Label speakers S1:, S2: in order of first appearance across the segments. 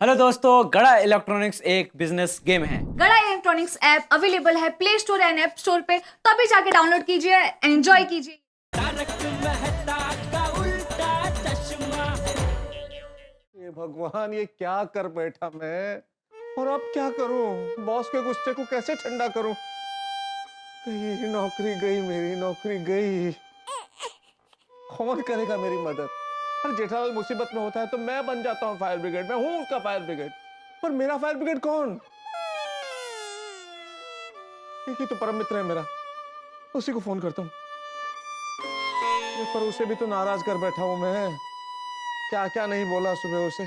S1: Hello दोस्तों, गड़ा electronics एक बिजनेस गेम है।
S2: गड़ा इलेक्ट्रॉनिक्स ऐप अवेलेबल है play store and app store पे, तो अभी जाके डाउनलोड कीजिए, एंजॉय कीजिए।
S3: ये भगवान, ये क्या कर बैठा मैं। और अब क्या करूं? बॉस के गुस्से को कैसे ठंडा करूं? गई नौकरी, गई मेरी नौकरी गई। कौन करेगा मेरी मदद? अरे जेठालाल मुसीबत में होता है तो मैं बन जाता हूँ फायर ब्रिगेड, मैं हूँ उसका फायर ब्रिगेड। पर मेरा फायर ब्रिगेड कौन? एक ही तो परम मित्र है मेरा, उसी को फोन करता हूँ। पर उसे भी तो नाराज कर बैठा हूं मैं। क्या क्या नहीं बोला सुबह उसे।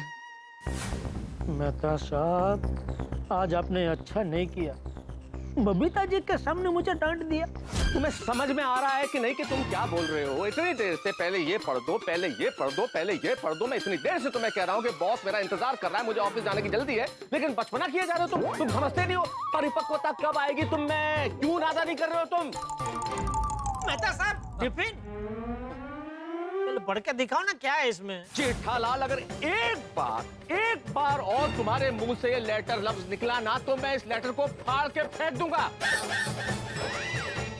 S4: मेहता साहब, आज आपने अच्छा नहीं किया। बबीता जी के सामने मुझे डांट दिया।
S3: तुम्हें समझ में आ रहा है कि नहीं कि तुम क्या बोल रहे हो? इतनी देर से पहले ये पढ़ दो, पहले ये पढ़ दो, पहले ये पढ़ दो। मैं इतनी देर से तुम्हें कह रहा हूँ कि बॉस मेरा इंतजार कर रहा है, मुझे ऑफिस जाने की जल्दी है, लेकिन बचपना किए जा रहे हो तुम समझते नहीं हो। परिपक्वता कब आएगी तुम में? क्यों नादा नहीं कर रहे हो तुम?
S4: मेहता साहब, टिफिन पढ़ के दिखाओ ना, क्या है इसमें?
S3: जेठालाल, अगर एक बार और तुम्हारे मुंह से ये लेटर लफ्ज निकला ना तो मैं इस लेटर को फाड़ के फेंक दूंगा।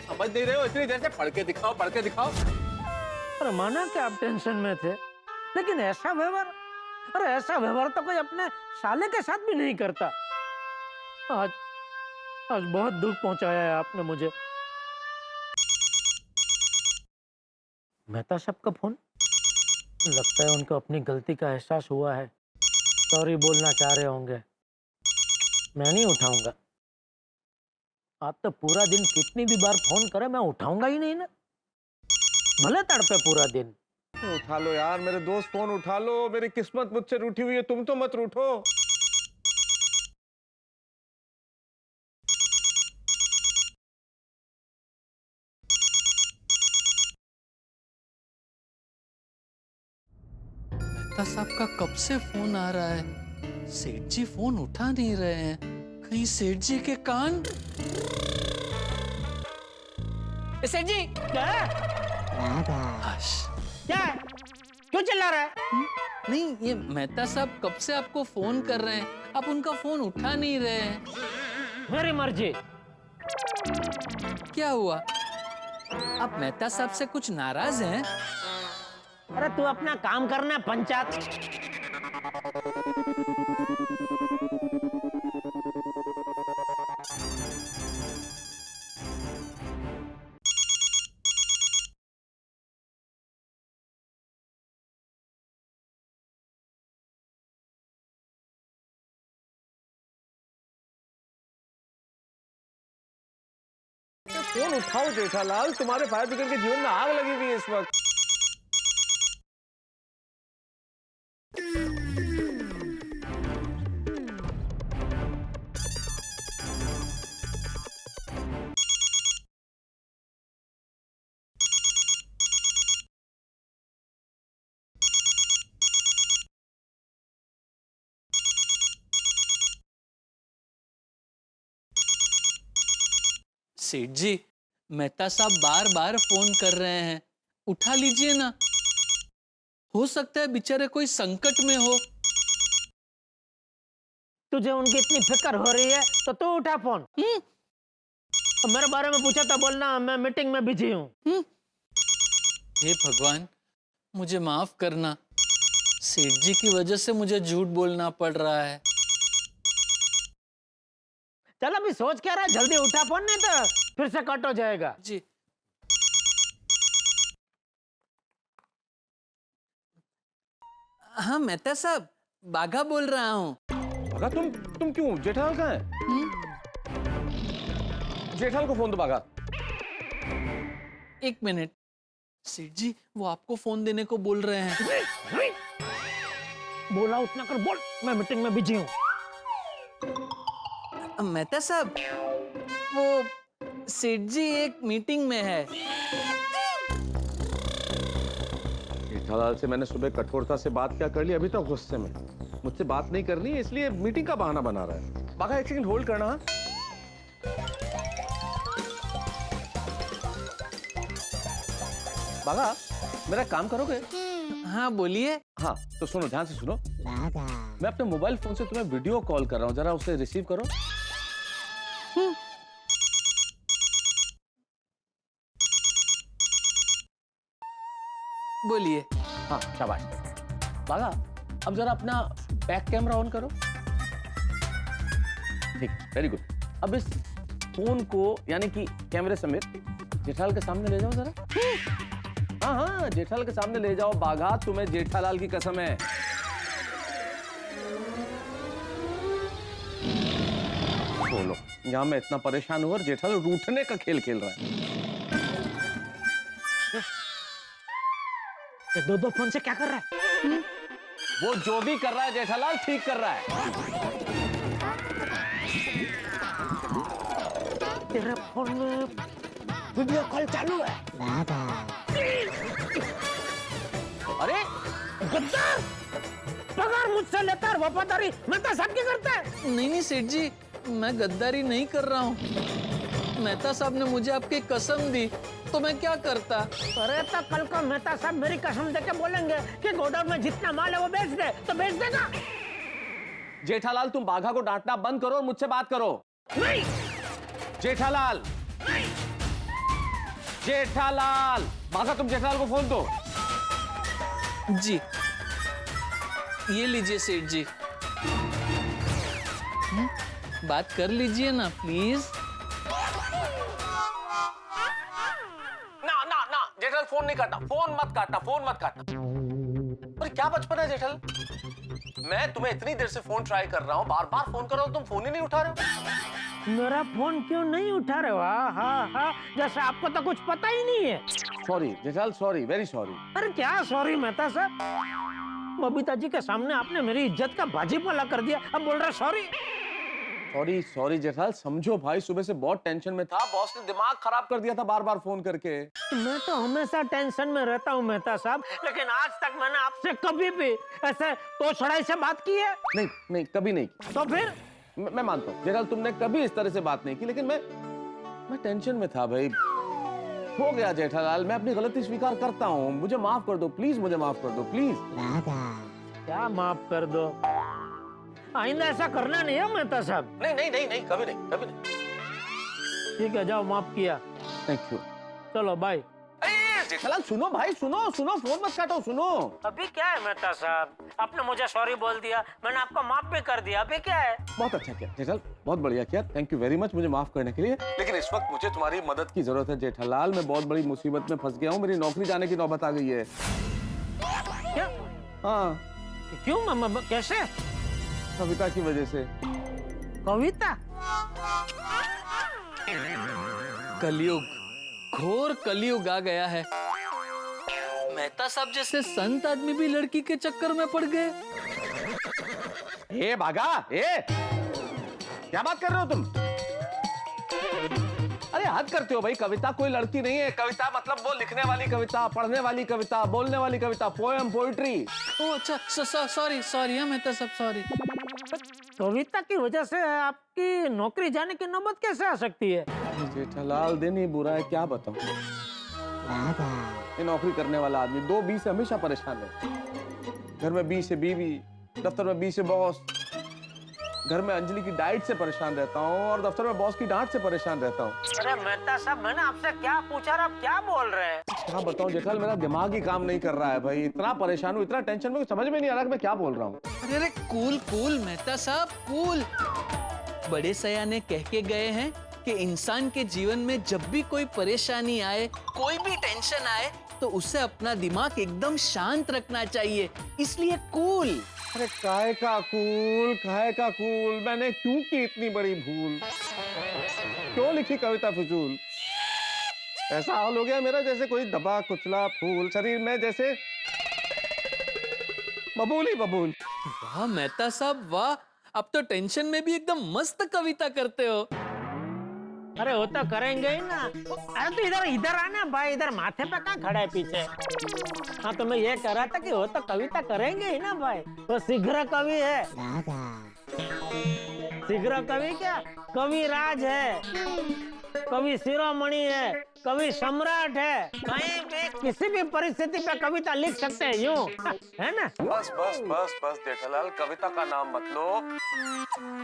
S3: समझ नहीं रहे हो? इतनी देर से पढ़ के दिखाओ, पढ़ के दिखाओ।
S4: अरे माना कि आप टेंशन में थे, लेकिन ऐसा व्यवहार, अरे ऐसा व्यवहार तो कोई अपने साले के साथ भी नहीं करता। आज आज बहुत दुख पहुंचाया है आपने मुझे। मेहता साहब का फोन, लगता है उनको अपनी गलती का एहसास हुआ है, सॉरी बोलना चाह रहे होंगे। मैं नहीं उठाऊंगा। आप तो पूरा दिन कितनी भी बार फोन करे, मैं उठाऊंगा ही नहीं ना, भले तड़पे पूरा दिन।
S3: उठा लो यार मेरे दोस्त, फोन उठा लो। मेरी किस्मत मुझसे रूठी हुई है, तुम तो मत रूठो।
S5: मेहता साहब का कब से फोन आ रहा है, सेठ जी फोन उठा नहीं रहे हैं। कहीं सेठ जी के कान। सेठ जी
S4: क्या
S5: हश।
S4: क्या क्यों चिल्ला रहा है?
S5: नहीं, ये मेहता साहब कब से आपको फोन कर रहे हैं, आप उनका फोन उठा नहीं रहे हैं।
S4: मेरी मर्जी।
S5: क्या हुआ, आप मेहता साहब से कुछ नाराज हैं?
S4: अरे तू अपना काम करना, पंचायत।
S3: फोन उठाओ जेठालाल, तुम्हारे फायर ब्रिगेड के जीवन में आग लगी हुई है इस वक्त।
S5: सेठ जी, मेहता साहब बार बार फोन कर रहे हैं, उठा लीजिए ना। हो सकता है बेचारे कोई संकट में हो।
S4: तुझे उनकी इतनी फिक्र हो रही है तो तू उठा फोन। मेरे बारे में पूछा था, बोलना मैं मीटिंग में बिजी हूँ।
S5: हे भगवान, मुझे माफ करना। सेठ जी की वजह से मुझे झूठ बोलना पड़ रहा है।
S4: चल अभी सोच क्या रहा है, जल्दी उठा फोन, नहीं तो फिर से कट हो जाएगा।
S5: जी। हाँ मेहता साहब, बाघा बोल रहा हूँ।
S3: बागा, तुम क्यों? जेठालाल कहाँ है? जेठालाल को फोन दो बागा।
S5: एक मिनट, सेठ जी वो आपको फोन देने को बोल रहे हैं।
S4: बोला उतना कर बोल, मैं मीटिंग में बिजी हूँ।
S5: मेहता साहब, वो सेठ जी एक मीटिंग में है।
S3: जेठालाल से मैंने सुबह कठोरता से बात क्या कर ली, अभी तक गुस्से में। मुझसे बात नहीं करनी है, इसलिए मीटिंग का बहाना बना रहा है। बागा एक सेकंड होल्ड करना। बागा, मेरा काम करोगे?
S5: हाँ बोलिए।
S3: हाँ तो सुनो, ध्यान से सुनो। मैं अपने मोबाइल फोन से तुम्हें वीडियो कॉल कर रहा हूँ, जरा उसे रिसीव करो।
S5: बोलिए।
S3: हाँ शाबाश। बागा, अब जरा अपना बैक कैमरा ऑन करो। ठीक, वेरी गुड। अब इस फोन को यानी कि कैमरे समेत जेठालाल के सामने ले जाओ जरा। हाँ हाँ, जेठालाल के सामने ले जाओ। बाघा, तुम्हें जेठालाल की कसम है। बोलो, यहाँ मैं इतना परेशान हूँ और जेठालाल रूठने का खेल खेल रहा है।
S4: ये दो फोन से क्या कर रहा है?
S3: वो जो भी कर रहा है जेठालाल ठीक कर रहा है।
S4: तेरे फोन में वीडियो कॉल चालू है।
S3: अरे
S4: गद्दार, पगार मुझसे लेता है, वफादारी मेहता साहब की करता है।
S5: नहीं सेठ जी, मैं गद्दारी नहीं कर रहा हूँ। मेहता साहब ने मुझे आपकी कसम दी तो मैं क्या करता।
S4: अरे तो कल को मेहता साहब मेरी कसम देके बोलेंगे कि गोडाउन में जितना माल है वो बेच दे, तो बेच देगा।
S3: जेठालाल, तुम बाघा को डांटना बंद करो और मुझसे बात करो।
S4: नहीं
S3: जेठालाल, जेठालाल, बाघा तुम जेठालाल को फोन दो।
S5: जी ये लीजिए सेठ जी। बात कर लीजिए ना प्लीज।
S3: ना जेठालाल, फोन नहीं काटना, फोन मत काटना, फोन मत काटना। अरे क्या बचपन है जेठालाल, मैं तुम्हें इतनी देर से फोन ट्राई कर रहा हूँ, बार बार फोन कर रहा हूँ, तुम फोन ही नहीं उठा रहे हो।
S4: मेरा फोन क्यों नहीं उठा रहे हो? हाँ, जैसे आपको तो कुछ पता ही नहीं है।
S3: Sorry Jethalal, sorry, very sorry.
S4: अरे क्या सॉरी मेहता साहब, बबीता जी के सामने आपने मेरी इज्जत का बाजीपाला कर दिया, अब बोल रहे सॉरी।
S3: सॉरी सॉरी जेठालाल, समझो भाई सुबह से बहुत टेंशन में था, बॉस ने दिमाग खराब कर दिया था बार बार फोन करके।
S4: मैं तो हमेशा टेंशन में रहता हूँ मेहता साहब, लेकिन आज तक मैंने आपसे कभी भी ऐसे तो छड़ाई से बात की है?
S3: नहीं नहीं, कभी नहीं की।
S4: तो फिर
S3: मैं मानता हूँ जेठालाल, तुमने कभी इस तरह से बात नहीं की, लेकिन मैं टेंशन में था भाई। हो गया जेठालाल, मैं अपनी गलती स्वीकार करता हूँ, मुझे माफ कर दो प्लीज, मुझे माफ कर दो प्लीज।
S4: क्या माफ कर दो? आइंदा ऐसा करना नहीं है मेहता साहब।
S3: नहीं नहीं नहीं नहीं, कभी नहीं, कभी नहीं।
S4: ठीक है, जाओ, माफ किया।
S3: Thank you.
S4: चलो बाय।
S3: जेठालाल सुनो भाई, सुनो सुनो, फोन मत काटो, सुनो।
S4: अभी क्या है मेहता साहब, आपने मुझे सॉरी बोल दिया, मैंने आपको माफ भी कर दिया, अभी क्या है?
S3: बहुत अच्छा किया जेठालाल, बहुत बढ़िया किया, थैंक यू वेरी मच मुझे माफ करने के लिए। लेकिन इस वक्त मुझे तुम्हारी मदद की जरूरत है जेठालाल, मैं बहुत बड़ी मुसीबत में फंस गया हूँ, मेरी नौकरी जाने की नौबत आ गई है।
S4: क्या?
S3: हाँ।
S4: क्यों मामा, कैसे?
S3: कविता की वजह से।
S4: कविता?
S5: कलयुग, घोर कलयुग आ गया है। मेहता साहब जैसे संत आदमी भी लड़की के चक्कर में पड़ गए।
S3: ए भागा, क्या बात कर रहे हो तुम? अरे हद करते हो भाई, कविता कोई लड़की नहीं है। कविता मतलब वो लिखने वाली कविता, पढ़ने वाली कविता, बोलने वाली कविता, पोएम, पोइट्री।
S5: ओ अच्छा, सॉरी सॉरी, हाँ मेहता साहब सॉरी।
S4: कविता की वजह से आपकी नौकरी जाने की नौबत कैसे आ सकती है?
S3: जेठालाल दिन ही बुरा है, क्या बताऊं। ये नौकरी करने वाला आदमी 2 बी से हमेशा परेशान है। घर में बी से बीवी, दफ्तर में बी से बॉस, घर में अंजलि की डाइट से परेशान रहता हूँ और दफ्तर में बॉस की डांट से परेशान रहता हूँ।
S4: अरे मेहता साहब, मैंने आपसे क्या पूछा और आप क्या बोल रहे हैं?
S3: क्या बताऊं जेठालाल, मेरा दिमाग ही काम नहीं कर रहा है भाई, इतना परेशान हूँ, इतना टेंशन में, समझ में नहीं आ रहा कि मैं क्या बोल रहा हूँ।
S5: अरे कूल कूल मेहता साहब, कूल। बड़े सयाने कह के गए हैं कि इंसान के जीवन में जब भी कोई परेशानी आए, कोई भी टेंशन आए, तो उसे अपना दिमाग एकदम शांत रखना चाहिए, इसलिए कूल।
S3: अरे काय का कूल, मैंने क्यों की इतनी बड़ी भूल, क्यों लिखी कविता फिजूल। ऐसा हाल हो गया मेरा जैसे कोई दबा कुचला फूल, शरीर में जैसे बबूल ही बबूल।
S5: वाह मेहता साहब वाह, अब तो टेंशन में भी एकदम मस्त कविता करते हो।
S4: अरे वो तो करेंगे ही ना। अरे तो इधर आना भाई, इधर माथे पे कहाँ खड़ा है पीछे? हाँ तो मैं ये कह रहा था कि वो तो कविता करेंगे ही ना भाई, वो शीघ्र कवि है। शीघ्र कवि क्या, कवि राज है, कवि शिरोमणि है, कवि सम्राट है, कहीं भी किसी भी परिस्थिति पे कविता लिख सकते हैं, यूं है ना?
S3: बस बस बस बस जेठालाल, कविता का नाम मत लो।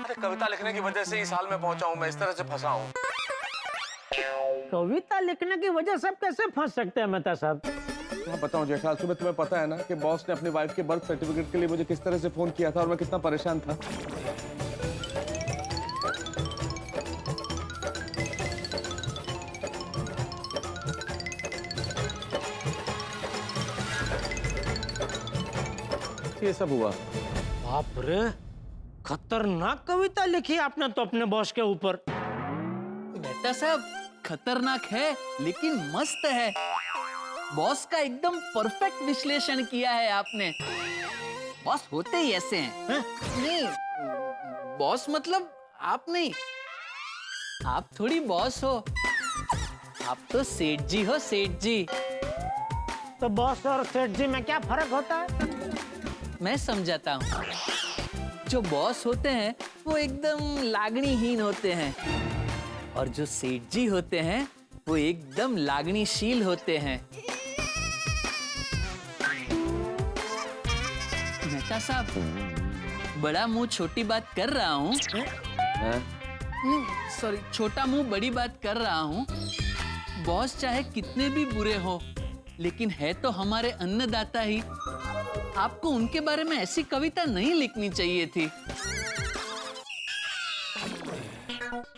S3: अरे कविता लिखने की वजह से इस हाल में पहुंचा हूं मैं, इस तरह से फंसा हूं।
S4: कविता लिखने की वजह से आप कैसे फंस सकते हैं मेहता साहब?
S3: मैं बताऊं जेठालाल, सुबह तुम्हें पता है ना कि बॉस ने अपनी वाइफ के बर्थ सर्टिफिकेट के लिए मुझे किस तरह से फोन किया था और मैं कितना परेशान था। ये सब हुआ।
S4: बाप रे, खतरनाक कविता लिखी आपने तो अपने बॉस के ऊपर।
S5: मेहता साहब, खतरनाक है लेकिन मस्त है। बॉस का एकदम परफेक्ट विश्लेषण किया है आपने। बॉस होते ही ऐसे हैं। नहीं, बॉस मतलब आप नहीं, आप थोड़ी बॉस हो, आप तो सेठ जी हो, सेठ जी।
S4: तो बॉस और सेठ जी में क्या फर्क होता है?
S5: मैं समझाता हूँ। जो बॉस होते हैं वो एकदम लागणीहीन होते हैं और जो सेठ जी होते हैं वो एकदम लागणीशील होते हैं। मेहता साहब, बड़ा मुंह छोटी बात कर रहा हूँ। सॉरी, छोटा मुंह बड़ी बात कर रहा हूँ। बॉस चाहे कितने भी बुरे हो, लेकिन है तो हमारे अन्नदाता ही। आपको उनके बारे में ऐसी कविता नहीं लिखनी चाहिए थी।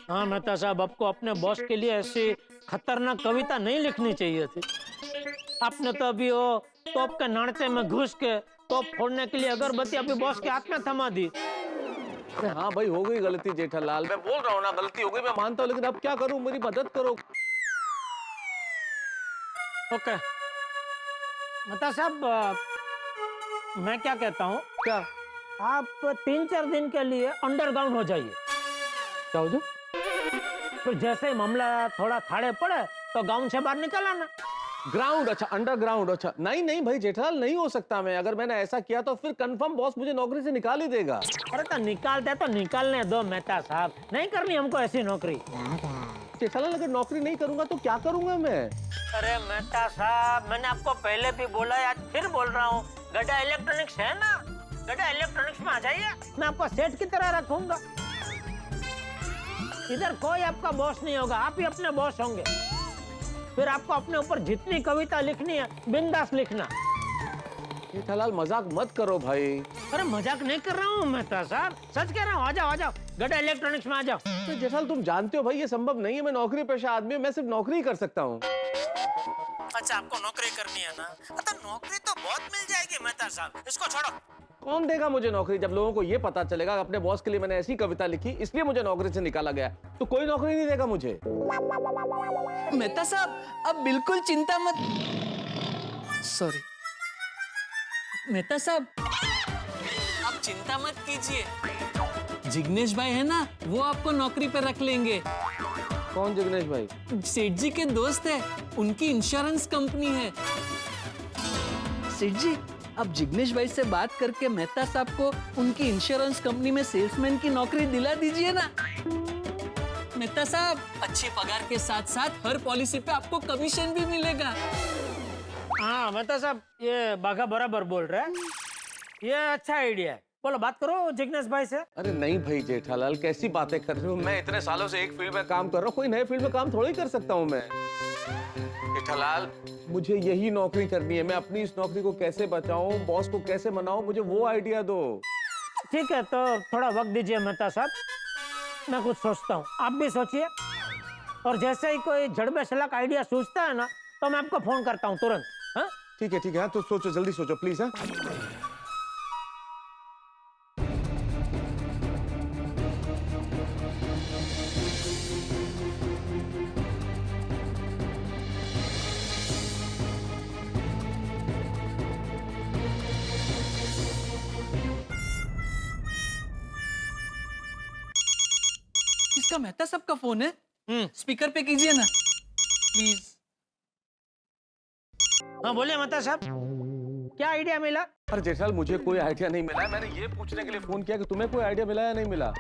S4: हाँ मेहता साहब, आपको अपने बॉस के लिए ऐसी खतरनाक कविता नहीं लिखनी चाहिए थी। आपने तो अभी वो तोप के नाड़चे में घुस के तोप फोड़ने के लिए अगरबत्ती अभी बॉस के हाथ में थमा दी।
S3: हाँ भाई, हो गई गलती जेठालाल, मैं बोल रहा हूँ ना गलती हो गई, मैं मानता हूँ, लेकिन अब क्या करूँ, मेरी मदद करो।
S4: ओके मेहता साहब, मैं क्या कहता हूँ,
S3: क्या?
S4: आप 3-4 दिन के लिए अंडरग्राउंड हो जाइए।
S3: क्या हो जाए?
S4: फिर जैसे ही मामला थोड़ा थाड़े पड़े तो गांव से बाहर निकल आना।
S3: ग्राउंड? अच्छा, अंडरग्राउंड। अच्छा, नहीं नहीं भाई जेठालाल, नहीं हो सकता। मैं अगर मैंने ऐसा किया तो फिर कंफर्म बॉस मुझे नौकरी से निकाल ही देगा।
S4: अरे तो निकालते तो निकालने दो मेहता साहब, नहीं करनी हमको ऐसी नौकरी।
S3: जेठालाल, अगर नौकरी नहीं करूंगा तो क्या करूंगा मैं?
S4: अरे मेहता साहब, मैंने आपको पहले भी बोला है, आज फिर बोल रहा हूँ, गड्ढा इलेक्ट्रॉनिक्स है ना, गड्ढा इलेक्ट्रॉनिक्स में आ जाइए, मैं आपको सेठ की तरह रखूंगा। इधर कोई आपका बॉस नहीं होगा, आप ही अपने बॉस होंगे। फिर आपको अपने ऊपर जितनी कविता लिखनी है बिंदास लिखना।
S3: जेठालाल, मजाक मत करो भाई।
S4: अरे मजाक नहीं कर रहा हूँ मेहता साहब, सच कह रहा हूँ। आ जाओ गड्ढा इलेक्ट्रॉनिक्स में आ जाओ।
S3: तो जेठालाल, तुम जानते हो भाई ये संभव नहीं है, मैं नौकरी पेशा आदमी हूं, मैं सिर्फ नौकरी ही कर सकता हूँ।
S4: अच्छा, आपको नौकरी करनी है ना, तो नौकरी तो बहुत मिल जाएगी मेहता साहब, इसको छोड़ो।
S3: कौन देगा मुझे नौकरी? जब लोगों को ये पता चलेगा कि अपने बॉस के लिए मैंने ऐसी कविता लिखी इसलिए मुझे नौकरी से निकाला गया, तो कोई नौकरी नहीं देगा मुझे।
S5: मेहता साहब, अब बिल्कुल चिंता मत। सॉरी मेहता साहब, आप चिंता मत कीजिए। जिग्नेश भाई है ना, वो आपको नौकरी पर रख लेंगे।
S3: कौन जिग्नेश भाई?
S5: सेठ जी के दोस्त है, उनकी इंश्योरेंस कंपनी है। सेठ जी, अब जिग्नेश भाई से बात करके मेहता साहब को उनकी इंश्योरेंस कंपनी में सेल्समैन की नौकरी दिला दीजिए ना। मेहता साहब, अच्छी पगार के साथ साथ हर पॉलिसी पे आपको कमीशन भी मिलेगा।
S4: हाँ मेहता साहब, ये बाघा बराबर बोल रहा है, ये अच्छा आइडिया है। बोलो, बात करो जिग्नेश भाई से।
S3: अरे नहीं भाई जेठालाल, कैसी बातें कर रहे हो? मैं इतने सालों से एक फील्ड में काम कर रहा हूँ, कोई नए फील्ड में काम थोड़ी कर सकता हूँ मैं। जेठालाल, मुझे यही नौकरी करनी है। मैं अपनी इस नौकरी को कैसे बचाऊं, बॉस को कैसे मनाऊं, मुझे वो आइडिया दो।
S4: ठीक है, तो थोड़ा वक्त दीजिए मेहता साहब, मैं कुछ सोचता हूँ, आप भी सोचिए। और जैसे ही कोई जड़बे-शलक आइडिया सूझता है ना, तो मैं आपको फोन करता हूँ तुरंत। हाँ
S3: ठीक है, हाँ, तो सोचो, जल्दी सोचो प्लीज। हाँ,
S5: किसका? मेहता साहब का फोन है। स्पीकर पे कीजिए ना प्लीज।
S4: हाँ बोलिए मेहता साहब, क्या आइडिया मिला?
S3: अरे जेठालाल, मुझे कोई आइडिया नहीं मिला है। मैंने ये पूछने के लिए फोन किया कि तुम्हें कोई आइडिया मिला या नहीं मिला।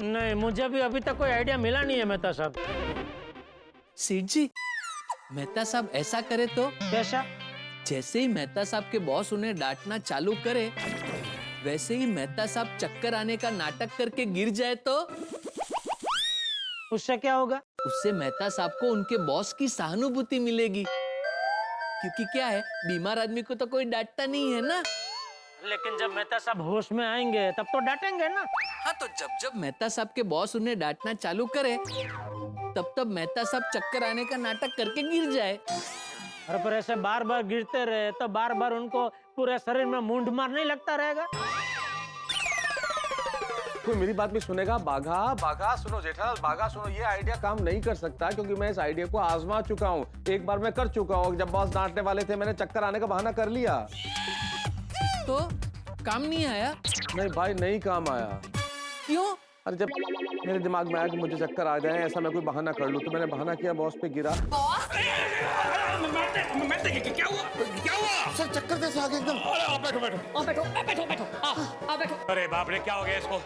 S4: नहीं, मुझे भी अभी तक कोई आइडिया मिला नहीं है मेहता साहब।
S5: सेठ जी, मेहता साहब ऐसा करे तो?
S4: कैसा?
S5: जैसे ही मेहता साहब के बॉस उन्हें डांटना चालू करे, वैसे ही मेहता साहब चक्कर आने का नाटक करके गिर जाए तो?
S4: उससे क्या होगा?
S5: उससे मेहता साहब को उनके बॉस की सहानुभूति मिलेगी, क्योंकि क्या है, बीमार आदमी को तो कोई डांटता नहीं है ना।
S4: लेकिन जब मेहता साहब होश में आएंगे तब तो डांटेंगे ना।
S5: हाँ, तो जब जब मेहता साहब के बॉस उन्हें डांटना चालू करे, तब तब मेहता साहब चक्कर आने का नाटक करके गिर जाए।
S4: और पर ऐसे बार बार गिरते रहे तो बार बार उनको पूरे शरीर में मूंढ मार नहीं लगता रहेगा?
S3: कोई मेरी बात भी सुनेगा? बाघा बाघा सुनो जेठालाल, बाघा सुनो, ये आइडिया काम नहीं कर सकता, क्योंकि मैं इस आइडिया को आजमा चुका हूँ। एक बार मैं कर चुका हूँ, जब बॉस डांटने वाले थे मैंने चक्कर आने का बहाना कर लिया।
S5: तो काम नहीं आया?
S3: नहीं भाई, नहीं काम आया।
S5: क्यों?
S3: अरे जब मेरे दिमाग में आया कि मुझे चक्कर आ जाए, ऐसा मैं कोई बहाना कर लूं, तो मैंने बहाना किया, बॉस पे गिरा।
S6: क्या हुआ?
S3: सर चक्कर जैसे आ गया एकदम।
S6: अरे बाप रे, क्या हो गया इसको?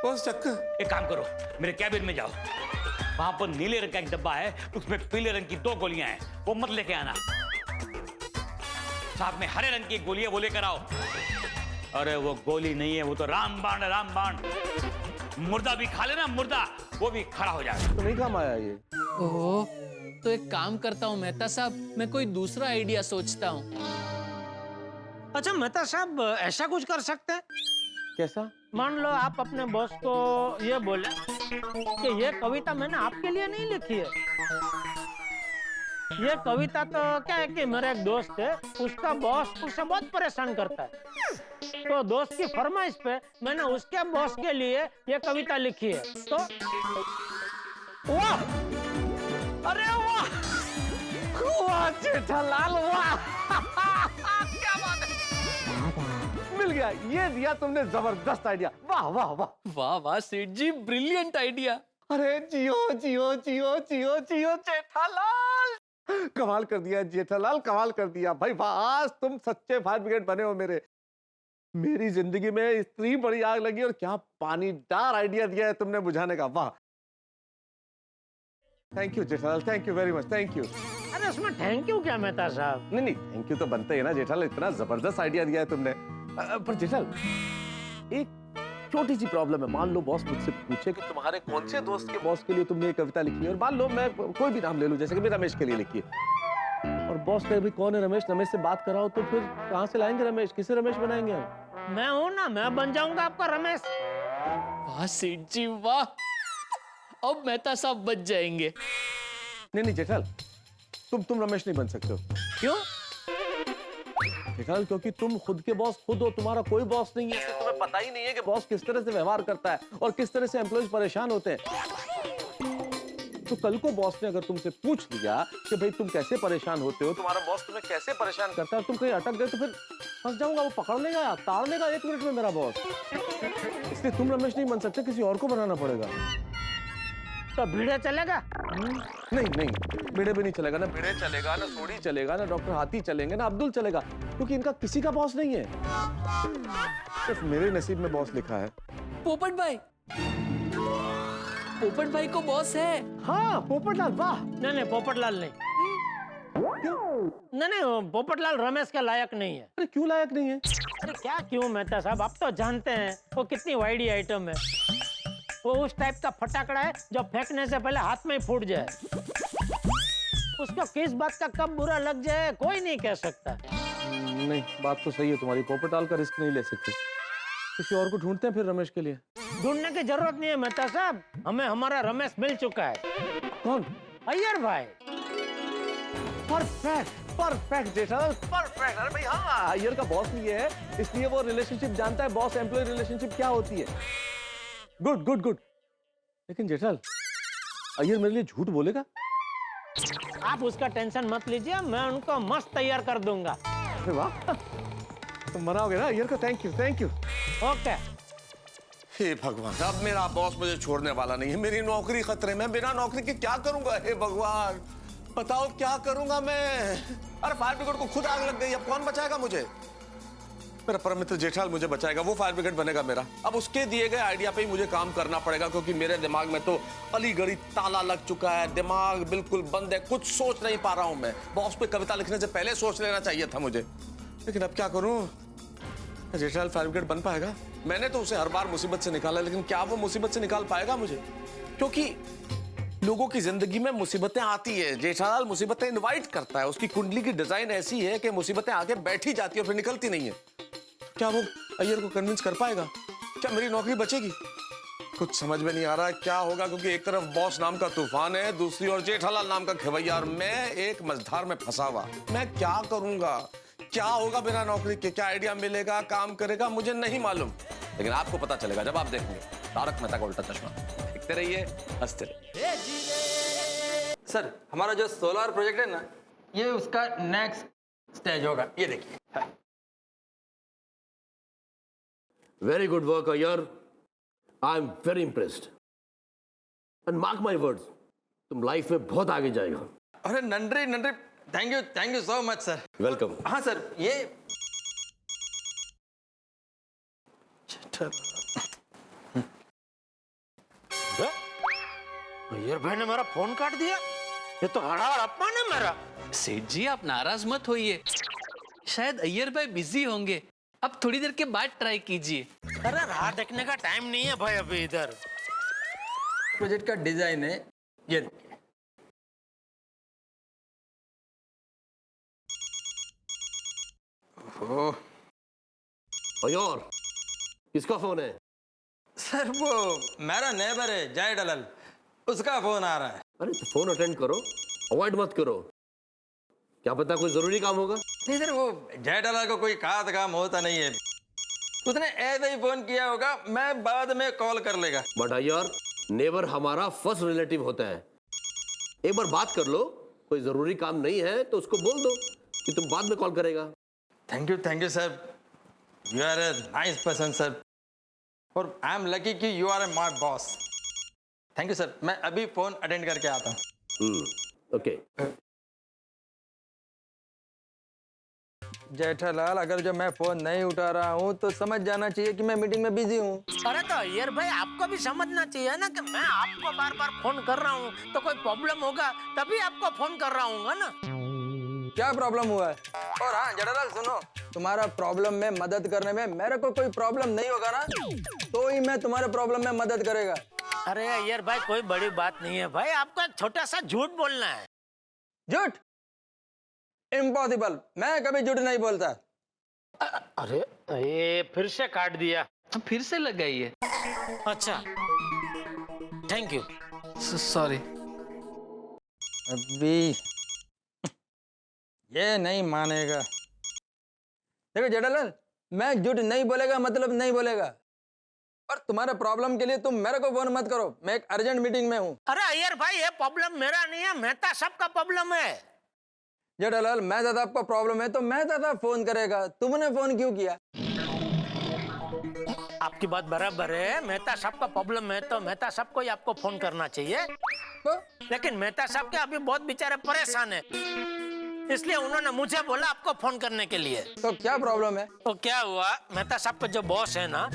S3: बॉस चक्कर।
S6: एक काम करो, मेरे कैबिन में जाओ, वहां पर नीले रंग का एक डब्बा है, उसमें पीले रंग की 2 गोलियां हैं, वो मत लेके आना। साथ में हरे रंग की एक गोली है, वो लेकर आओ। अरे वो गोली नहीं है, वो तो रामबाण है, रामबाण। मुर्दा भी खा लेना, मुर्दा, वो भी खड़ा हो जाएगा।
S3: तो नहीं काम आया ये?
S5: ओह, तो एक काम करता हूँ मेहता साहब, मैं कोई दूसरा आइडिया सोचता हूँ।
S4: अच्छा मेहता साहब, ऐसा कुछ कर सकते हैं?
S3: कैसा?
S4: मान लो आप अपने बॉस को ये बोले कि ये कविता मैंने आपके लिए नहीं लिखी है। ये कविता तो क्या है कि मेरा एक दोस्त है, उसका बॉस उसे बहुत परेशान करता है, तो दोस्त की फरमाइश पे मैंने उसके बॉस के लिए ये कविता लिखी है। तो वाह, अरे वाह, वाह जेठालाल, वाह क्या बात है,
S3: मिल गया, ये दिया तुमने जबरदस्त आइडिया। वाह वाह वाह
S5: वाह वाह सेठ जी, ब्रिलियंट आइडिया।
S3: अरे जियो जियो जियो जियो जियो जेठालाल, कमाल कर दिया जेठालाल, कमाल कर दिया भाई। वाह, आज तुम सच्चे फायर ब्रिगेड बने हो मेरे। मेरी जिंदगी में इतनी बड़ी आग लगी और क्या पानीदार आइडिया दिया है तुमने बुझाने का। वाह, thank you Jethalal, thank you very much, thank you.
S4: अरे उसमें थैंक यू क्या मेहता साहब?
S3: नहीं नहीं, थैंक यू तो बनते है ना जेठालाल, इतना जबरदस्त आइडिया दिया है तुमने। पर जेठालाल, एक छोटी सी प्रॉब्लम है। मान लो बॉस मुझसे पूछे कि तुम्हारे कौन से दोस्त के बॉस के लिए तुमने ये कविता लिखी है, और मान लो मैं कोई भी नाम ले लूं, जैसे कि मैं रमेश के लिए लिखी है, और बॉस कहे भाई कौन है रमेश, रमेश से बात कराओ, तो फिर कहाँ से लाएंगे रमेश, किसे रमेश बनाएंगे हम?
S4: मैं हूं ना, मैं बन जाऊंगा आपका रमेश।
S5: वाह सेठ जी वाह, अब मेहता साहब बच जाएंगे।
S3: नहीं नहीं जेठालाल, तुम रमेश नहीं बन सकते हो।
S4: क्यों?
S3: जेठालाल, क्योंकि तुम खुद के बॉस खुद हो, तुम्हारा कोई बॉस नहीं है, इसलिए तुम्हें पता ही नहीं है कि बॉस किस तरह से व्यवहार करता है और किस तरह से एम्प्लॉइज परेशान होते हैं। तो कल को बॉस ने अगर तुमसे पूछ लिया कि भाई तुम कैसे परेशान होते हो, तुम्हारा बॉस तुम्हें कैसे परेशान करता है, और तुम कहीं अटक गए, तो फिर फंस जाऊंगा, वो पकड़ लेगा, ताड़ लेगा 1 मिनट में मेरा बॉस। इसलिए तुम रमेश नहीं बन सकते, किसी और को बनाना पड़ेगा।
S4: तो भिड़े चलेगा?
S3: नहीं नहीं, भिड़े भी नहीं चलेगा, ना भिड़े चलेगा, ना सोडी चलेगा, ना डॉक्टर हाथी चलेंगे, ना अब्दुल चलेगा, क्योंकि इनका किसी का बॉस नहीं है, सिर्फ मेरे नसीब में बॉस लिखा है।
S5: पोपट भाई, पोपट भाई को बॉस है।
S3: हाँ पोपटलाल, वाह।
S4: नहीं, पोपटलाल नहीं। नहीं, पोपटलाल रमेश के लायक नहीं है।
S3: अरे क्यों लायक नहीं है?
S4: अरे क्या क्यों मेहता साहब, आप तो जानते हैं वो कितनी वाइडी आइटम है। वो उस टाइप का फटाकड़ा है जो फेंकने से पहले हाथ में ही फूट जाए। उसको किस बात का कब बुरा लग जाए कोई नहीं कह सकता।
S3: नहीं, बात तो सही है तुम्हारी, पोपटलाल का रिस्क नहीं ले सकते, किसी और को ढूंढते हैं फिर रमेश के लिए।
S4: ढूंढने की जरूरत नहीं है मेहता साहब, हमें हमारा रमेश मिल चुका है।
S3: कौन?
S4: अय्यर भाई।
S3: Perfect perfect Jethalal, perfect. अरे भाई हाँ, अय्यर का बॉस भी है, इसलिए वो रिलेशनशिप जानता है, बॉस एम्प्लॉय रिलेशनशिप क्या होती है। Good good good. लेकिन जेठालाल, अय्यर मेरे लिए झूठ बोलेगा?
S4: आप उसका टेंशन मत लीजिए, मैं उनको मस्त तैयार कर दूंगा।
S3: अरे वाह, तुम मनाओगे ना अय्यर को? Thank you thank you.
S4: Okay.
S3: हे भगवान, अब मेरा बॉस मुझे छोड़ने वाला नहीं है, मेरी नौकरी खतरे में, बिना नौकरी के क्या करूंगा? हे भगवान बताओ क्या करूंगा मैं? अरे फायर ब्रिगेड को खुद आग लग गई, अब कौन बचाएगा मुझे? मेरा परम मित्र जेठालाल मुझे बचाएगा, वो फायर ब्रिगेड बनेगा मेरा। अब उसके दिए गए आइडिया पे ही मुझे काम करना पड़ेगा, क्योंकि मेरे दिमाग में तो अलीगढ़ी ताला लग चुका है, दिमाग बिल्कुल बंद है, कुछ सोच नहीं पा रहा हूं मैं। बॉस पे कविता लिखने से पहले सोच लेना चाहिए था मुझे, लेकिन अब क्या करूं? जेठालाल फायर ब्रिगेड बन पाएगा? मैंने तो उसे हर बार मुसीबत से निकाला, लेकिन क्या वो मुसीबत से निकाल पाएगा मुझे? क्योंकि लोगों की जिंदगी में मुसीबतें आती है, जेठालाल मुसीबतें इनवाइट करता है। उसकी कुंडली की डिजाइन ऐसी है कि मुसीबतें आके बैठी जाती है और फिर निकलती नहीं है। क्या वो अय्यर को कन्विंस कर पाएगा? क्या मेरी नौकरी बचेगी? कुछ समझ में नहीं आ रहा है क्या होगा, क्योंकि एक तरफ बॉस नाम का तूफान है, दूसरी ओर जेठालाल नाम का खेवैया, और मैं एक मझधार में फंसा हुआ। मैं क्या करूंगा? क्या होगा बिना नौकरी के? क्या आइडिया मिलेगा, काम करेगा, मुझे नहीं मालूम, लेकिन आपको पता चलेगा जब आप देखेंगे तारक मेहता का उल्टा चश्मा। देखते रहिए, हंसते रहिए।
S7: सर, हमारा जो सोलर प्रोजेक्ट है ना, ये उसका नेक्स्ट स्टेज होगा। ये देखिए।
S8: Very good work, Ayyar. I'm very impressed. And mark my words, तुम लाइफ में बहुत आगे जाएगा।
S7: अरे नंद्री नंद्री, thank you so much sir.
S8: Welcome.
S7: हाँ सर, ये
S4: अय्यर भाई ने मेरा फोन काट दिया, ये तो हड़ाहड़ अपमान है मेरा।
S5: सेठ जी आप नाराज मत होइए, शायद अय्यर भाई बिजी होंगे, अब थोड़ी देर के बाद ट्राई कीजिए।
S4: अरे राह देखने का टाइम नहीं है भाई अभी इधर।
S7: प्रोजेक्ट का डिजाइन है, ये देखिए। ओह
S8: अय्यर, किसका फोन है?
S7: सर, वो मेरा नेबर है जय दलाल, उसका फोन आ रहा है।
S8: अरे तो फोन अटेंड करो, अवॉइड मत करो, क्या पता कोई जरूरी काम होगा।
S7: नहीं सर, वो जय दलाल को कोई खास काम होता नहीं है, उसने ऐसे ही फोन किया होगा, मैं बाद में कॉल कर लेगा।
S8: बट अय्यर, नेबर हमारा फर्स्ट रिलेटिव होता है, एक बार बात कर लो, कोई जरूरी काम नहीं है तो उसको बोल दो कि तुम बाद में कॉल करेगा।
S7: Thank you sir, you are a nice person sir, और आई एम लकी कि you are my boss. Thank you sir, मैं अभी फोन अटेंड करके आता हूँ।
S8: ओके।
S7: जेठालाल, अगर जो मैं फोन नहीं उठा रहा हूँ तो समझ जाना चाहिए कि मैं मीटिंग में बिजी हूँ।
S4: अरे तो अय्यर भाई आपको भी समझना चाहिए ना कि मैं आपको बार बार फोन कर रहा हूँ, तो कोई प्रॉब्लम होगा तभी आपको फोन कर रहा हूँ ना।
S7: क्या प्रॉब्लम हुआ है? और हाँ जेठालाल सुनो, तुम्हारा प्रॉब्लम में मदद करने में मेरे को कोई प्रॉब्लम नहीं होगा ना, तो ही मैं तुम्हारे प्रॉब्लम में मदद करेगा।
S4: अरे अय्यर भाई कोई बड़ी बात नहीं है भाई, आपको एक छोटा सा झूठ बोलना है।
S7: झूठ? इम्पॉसिबल, मैं कभी झूठ नहीं बोलता।
S4: अरे ये फिर से काट दिया।
S5: फिर से लगाइए।
S4: अच्छा, थैंक यू।
S5: सॉरी।
S7: अभी ये नहीं मानेगा। देखो जेठालाल, मैं झूठ नहीं बोलेगा मतलब नहीं बोलेगा, और तुम्हारे प्रॉब्लम के लिए तुम मेरे को फोन मत करो, मैं एक अर्जेंट मीटिंग में हूँ।
S4: अरे अय्यर भाई ये प्रॉब्लम मेरा नहीं है, मेहता सबका प्रॉब्लम है।
S7: जेठालाल, मेहता साहब का प्रॉब्लम है तो मेहता साहब फोन करेगा, तुमने फोन क्यों किया?
S4: आपकी बात बराबर है, मेहता साहब का प्रॉब्लम है तो मेहता साहब को ही आपको फोन करना चाहिए,
S7: तो
S4: लेकिन मेहता साहब के अभी बहुत बेचारे परेशान है, इसलिए उन्होंने मुझे बोला आपको फोन करने के लिए।
S7: तो क्या प्रॉब्लम है?
S4: तो क्या हुआ, मेहता साहब का जो बॉस है ना,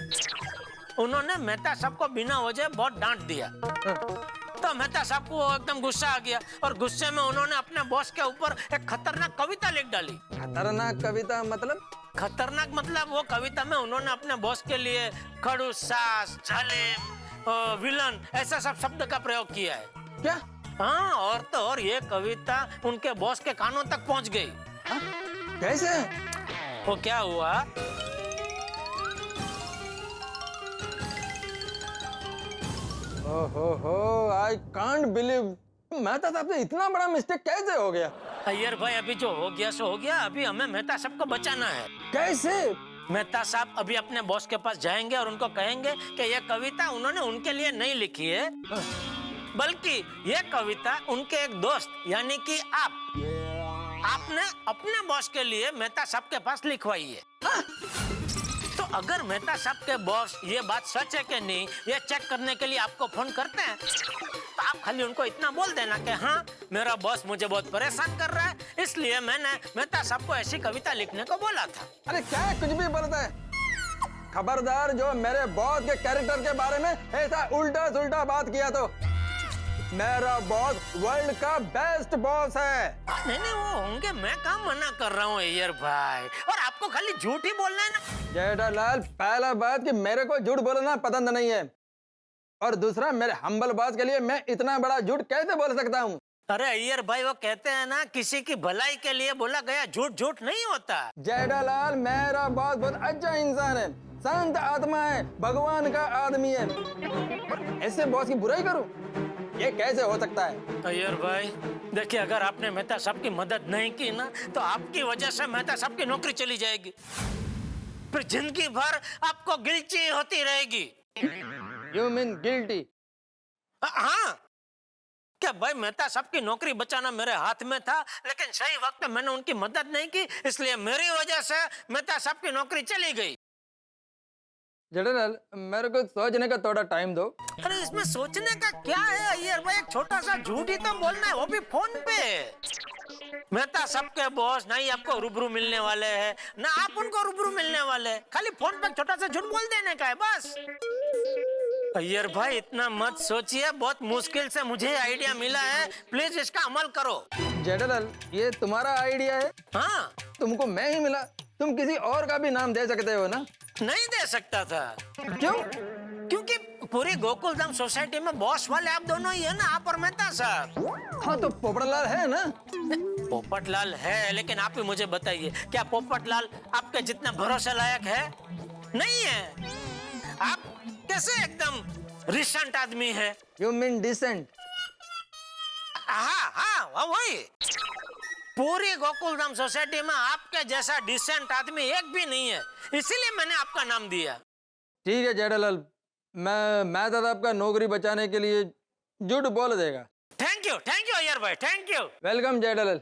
S4: उन्होंने मेहता साहब को बिना वजह बहुत डांट दिया, तो मेहता साहब को एकदम गुस्सा आ गया, और गुस्से में उन्होंने अपने बॉस के ऊपर एक खतरनाक कविता लिख डाली।
S7: खतरनाक कविता मतलब?
S4: खतरनाक मतलब वो कविता में उन्होंने अपने बॉस के लिए खड़ूस, सास, जालिम, विलन ऐसा सब शब्द का प्रयोग किया है।
S7: क्या?
S4: हाँ, और तो और ये कविता उनके बॉस के कानों तक पहुंच गई।
S7: कैसे?
S4: वो क्या हुआ,
S7: ओहो, आई कांट बिलीव, मेहता साहब से इतना बड़ा मिस्टेक कैसे हो गया?
S4: अय्यर भाई अभी जो हो गया सो हो गया, अभी हमें मेहता साहब को बचाना है।
S7: कैसे?
S4: मेहता साहब अभी अपने बॉस के पास जाएंगे और उनको कहेंगे कि ये कविता उन्होंने उनके लिए नहीं लिखी है, बल्कि ये कविता उनके एक दोस्त यानी कि आपने अपने बॉस के लिए मेहता साहब के पास लिखवाई है। तो अगर मेहता साहब के बॉस ये बात सच है कि नहीं ये चेक करने के लिए आपको फोन करते हैं, तो आप खाली उनको इतना बोल देना कि हाँ मेरा बॉस मुझे बहुत परेशान कर रहा है, इसलिए मैंने मेहता साहब को ऐसी कविता लिखने को बोला था।
S7: अरे क्या है, कुछ भी बोलता है। खबरदार जो मेरे बॉस के कैरेक्टर के बारे में ऐसा उल्टा सुल्टा बात किया तो मेरा बॉस वर्ल्ड का बेस्ट बॉस है।
S4: नहीं वो होंगे, मैं काम मना कर रहा हूँ अय्यर भाई, और आपको खाली झूठ ही बोलना है ना।
S7: जेठालाल, पहला बात कि मेरे को झूठ बोलना पसंद नहीं है, और दूसरा मेरे हम्बल बॉस के लिए मैं इतना बड़ा झूठ कैसे बोल सकता हूँ।
S4: अरे अय्यर भाई, वो कहते हैं ना, किसी की भलाई के लिए बोला गया झूठ झूठ नहीं होता।
S7: जेठालाल, मेरा बॉस बहुत अच्छा इंसान है, शांत आत्मा है, भगवान का आदमी है, और ऐसे बॉस की बुराई करूं, ये कैसे हो सकता है?
S4: अय्यर भाई देखिए, अगर आपने मेहता साहब की मदद नहीं की ना, तो आपकी वजह से मेहता साहब की नौकरी चली जाएगी, फिर जिंदगी भर आपको गिल्टी होती रहेगी।
S7: You mean guilty?
S4: हाँ, क्या भाई मेहता साहब की नौकरी बचाना मेरे हाथ में था, लेकिन सही वक्त में मैंने उनकी मदद नहीं की, इसलिए मेरी वजह से मेहता साहब की नौकरी चली गई।
S7: जेठालाल, मेरे को सोचने का थोड़ा टाइम दो।
S4: अरे इसमें सोचने का क्या है अय्यर भाई, एक छोटा सा झूठ ही तो बोलना है, वो भी फोन पे। मेहता साहब के बॉस ना ही आपको रूबरू मिलने वाले हैं, ना आप उनको रूबरू मिलने वाले हैं, खाली फोन पे छोटा सा झूठ बोल देने का है बस। अय्यर भाई इतना मत सोचिए, बहुत मुश्किल से मुझे आइडिया मिला है, प्लीज इसका अमल करो।
S7: जेठालाल, ये तुम्हारा आइडिया है?
S4: हाँ,
S7: तुमको मैं ही मिला, तुम किसी और का भी नाम दे सकते हो ना?
S4: नहीं दे सकता था।
S7: क्यों?
S4: क्योंकि पूरी गोकुलधाम सोसाइटी में बॉस वाले आप दोनों ही है ना, आप और मेहता साहब।
S7: हाँ, तो पोपटलाल है ना?
S4: पोपटलाल है, लेकिन आप ही मुझे बताइए, क्या पोपटलाल आपके जितना भरोसे लायक है? नहीं है। आप कैसे एकदम रिसेंट आदमी है?
S7: You mean decent?
S4: हाँ वही। पूरी गोकुलधाम सोसाइटी में आपके जैसा डिसेंट आदमी एक भी नहीं है, इसीलिए मैंने आपका नाम दिया।
S7: ठीक है जेठालाल, मैं तो आपका नौकरी बचाने के लिए झूठ बोल देगा।
S4: थैंक यू अय्यर भाई, थैंक यू।
S7: वेलकम जेठालाल।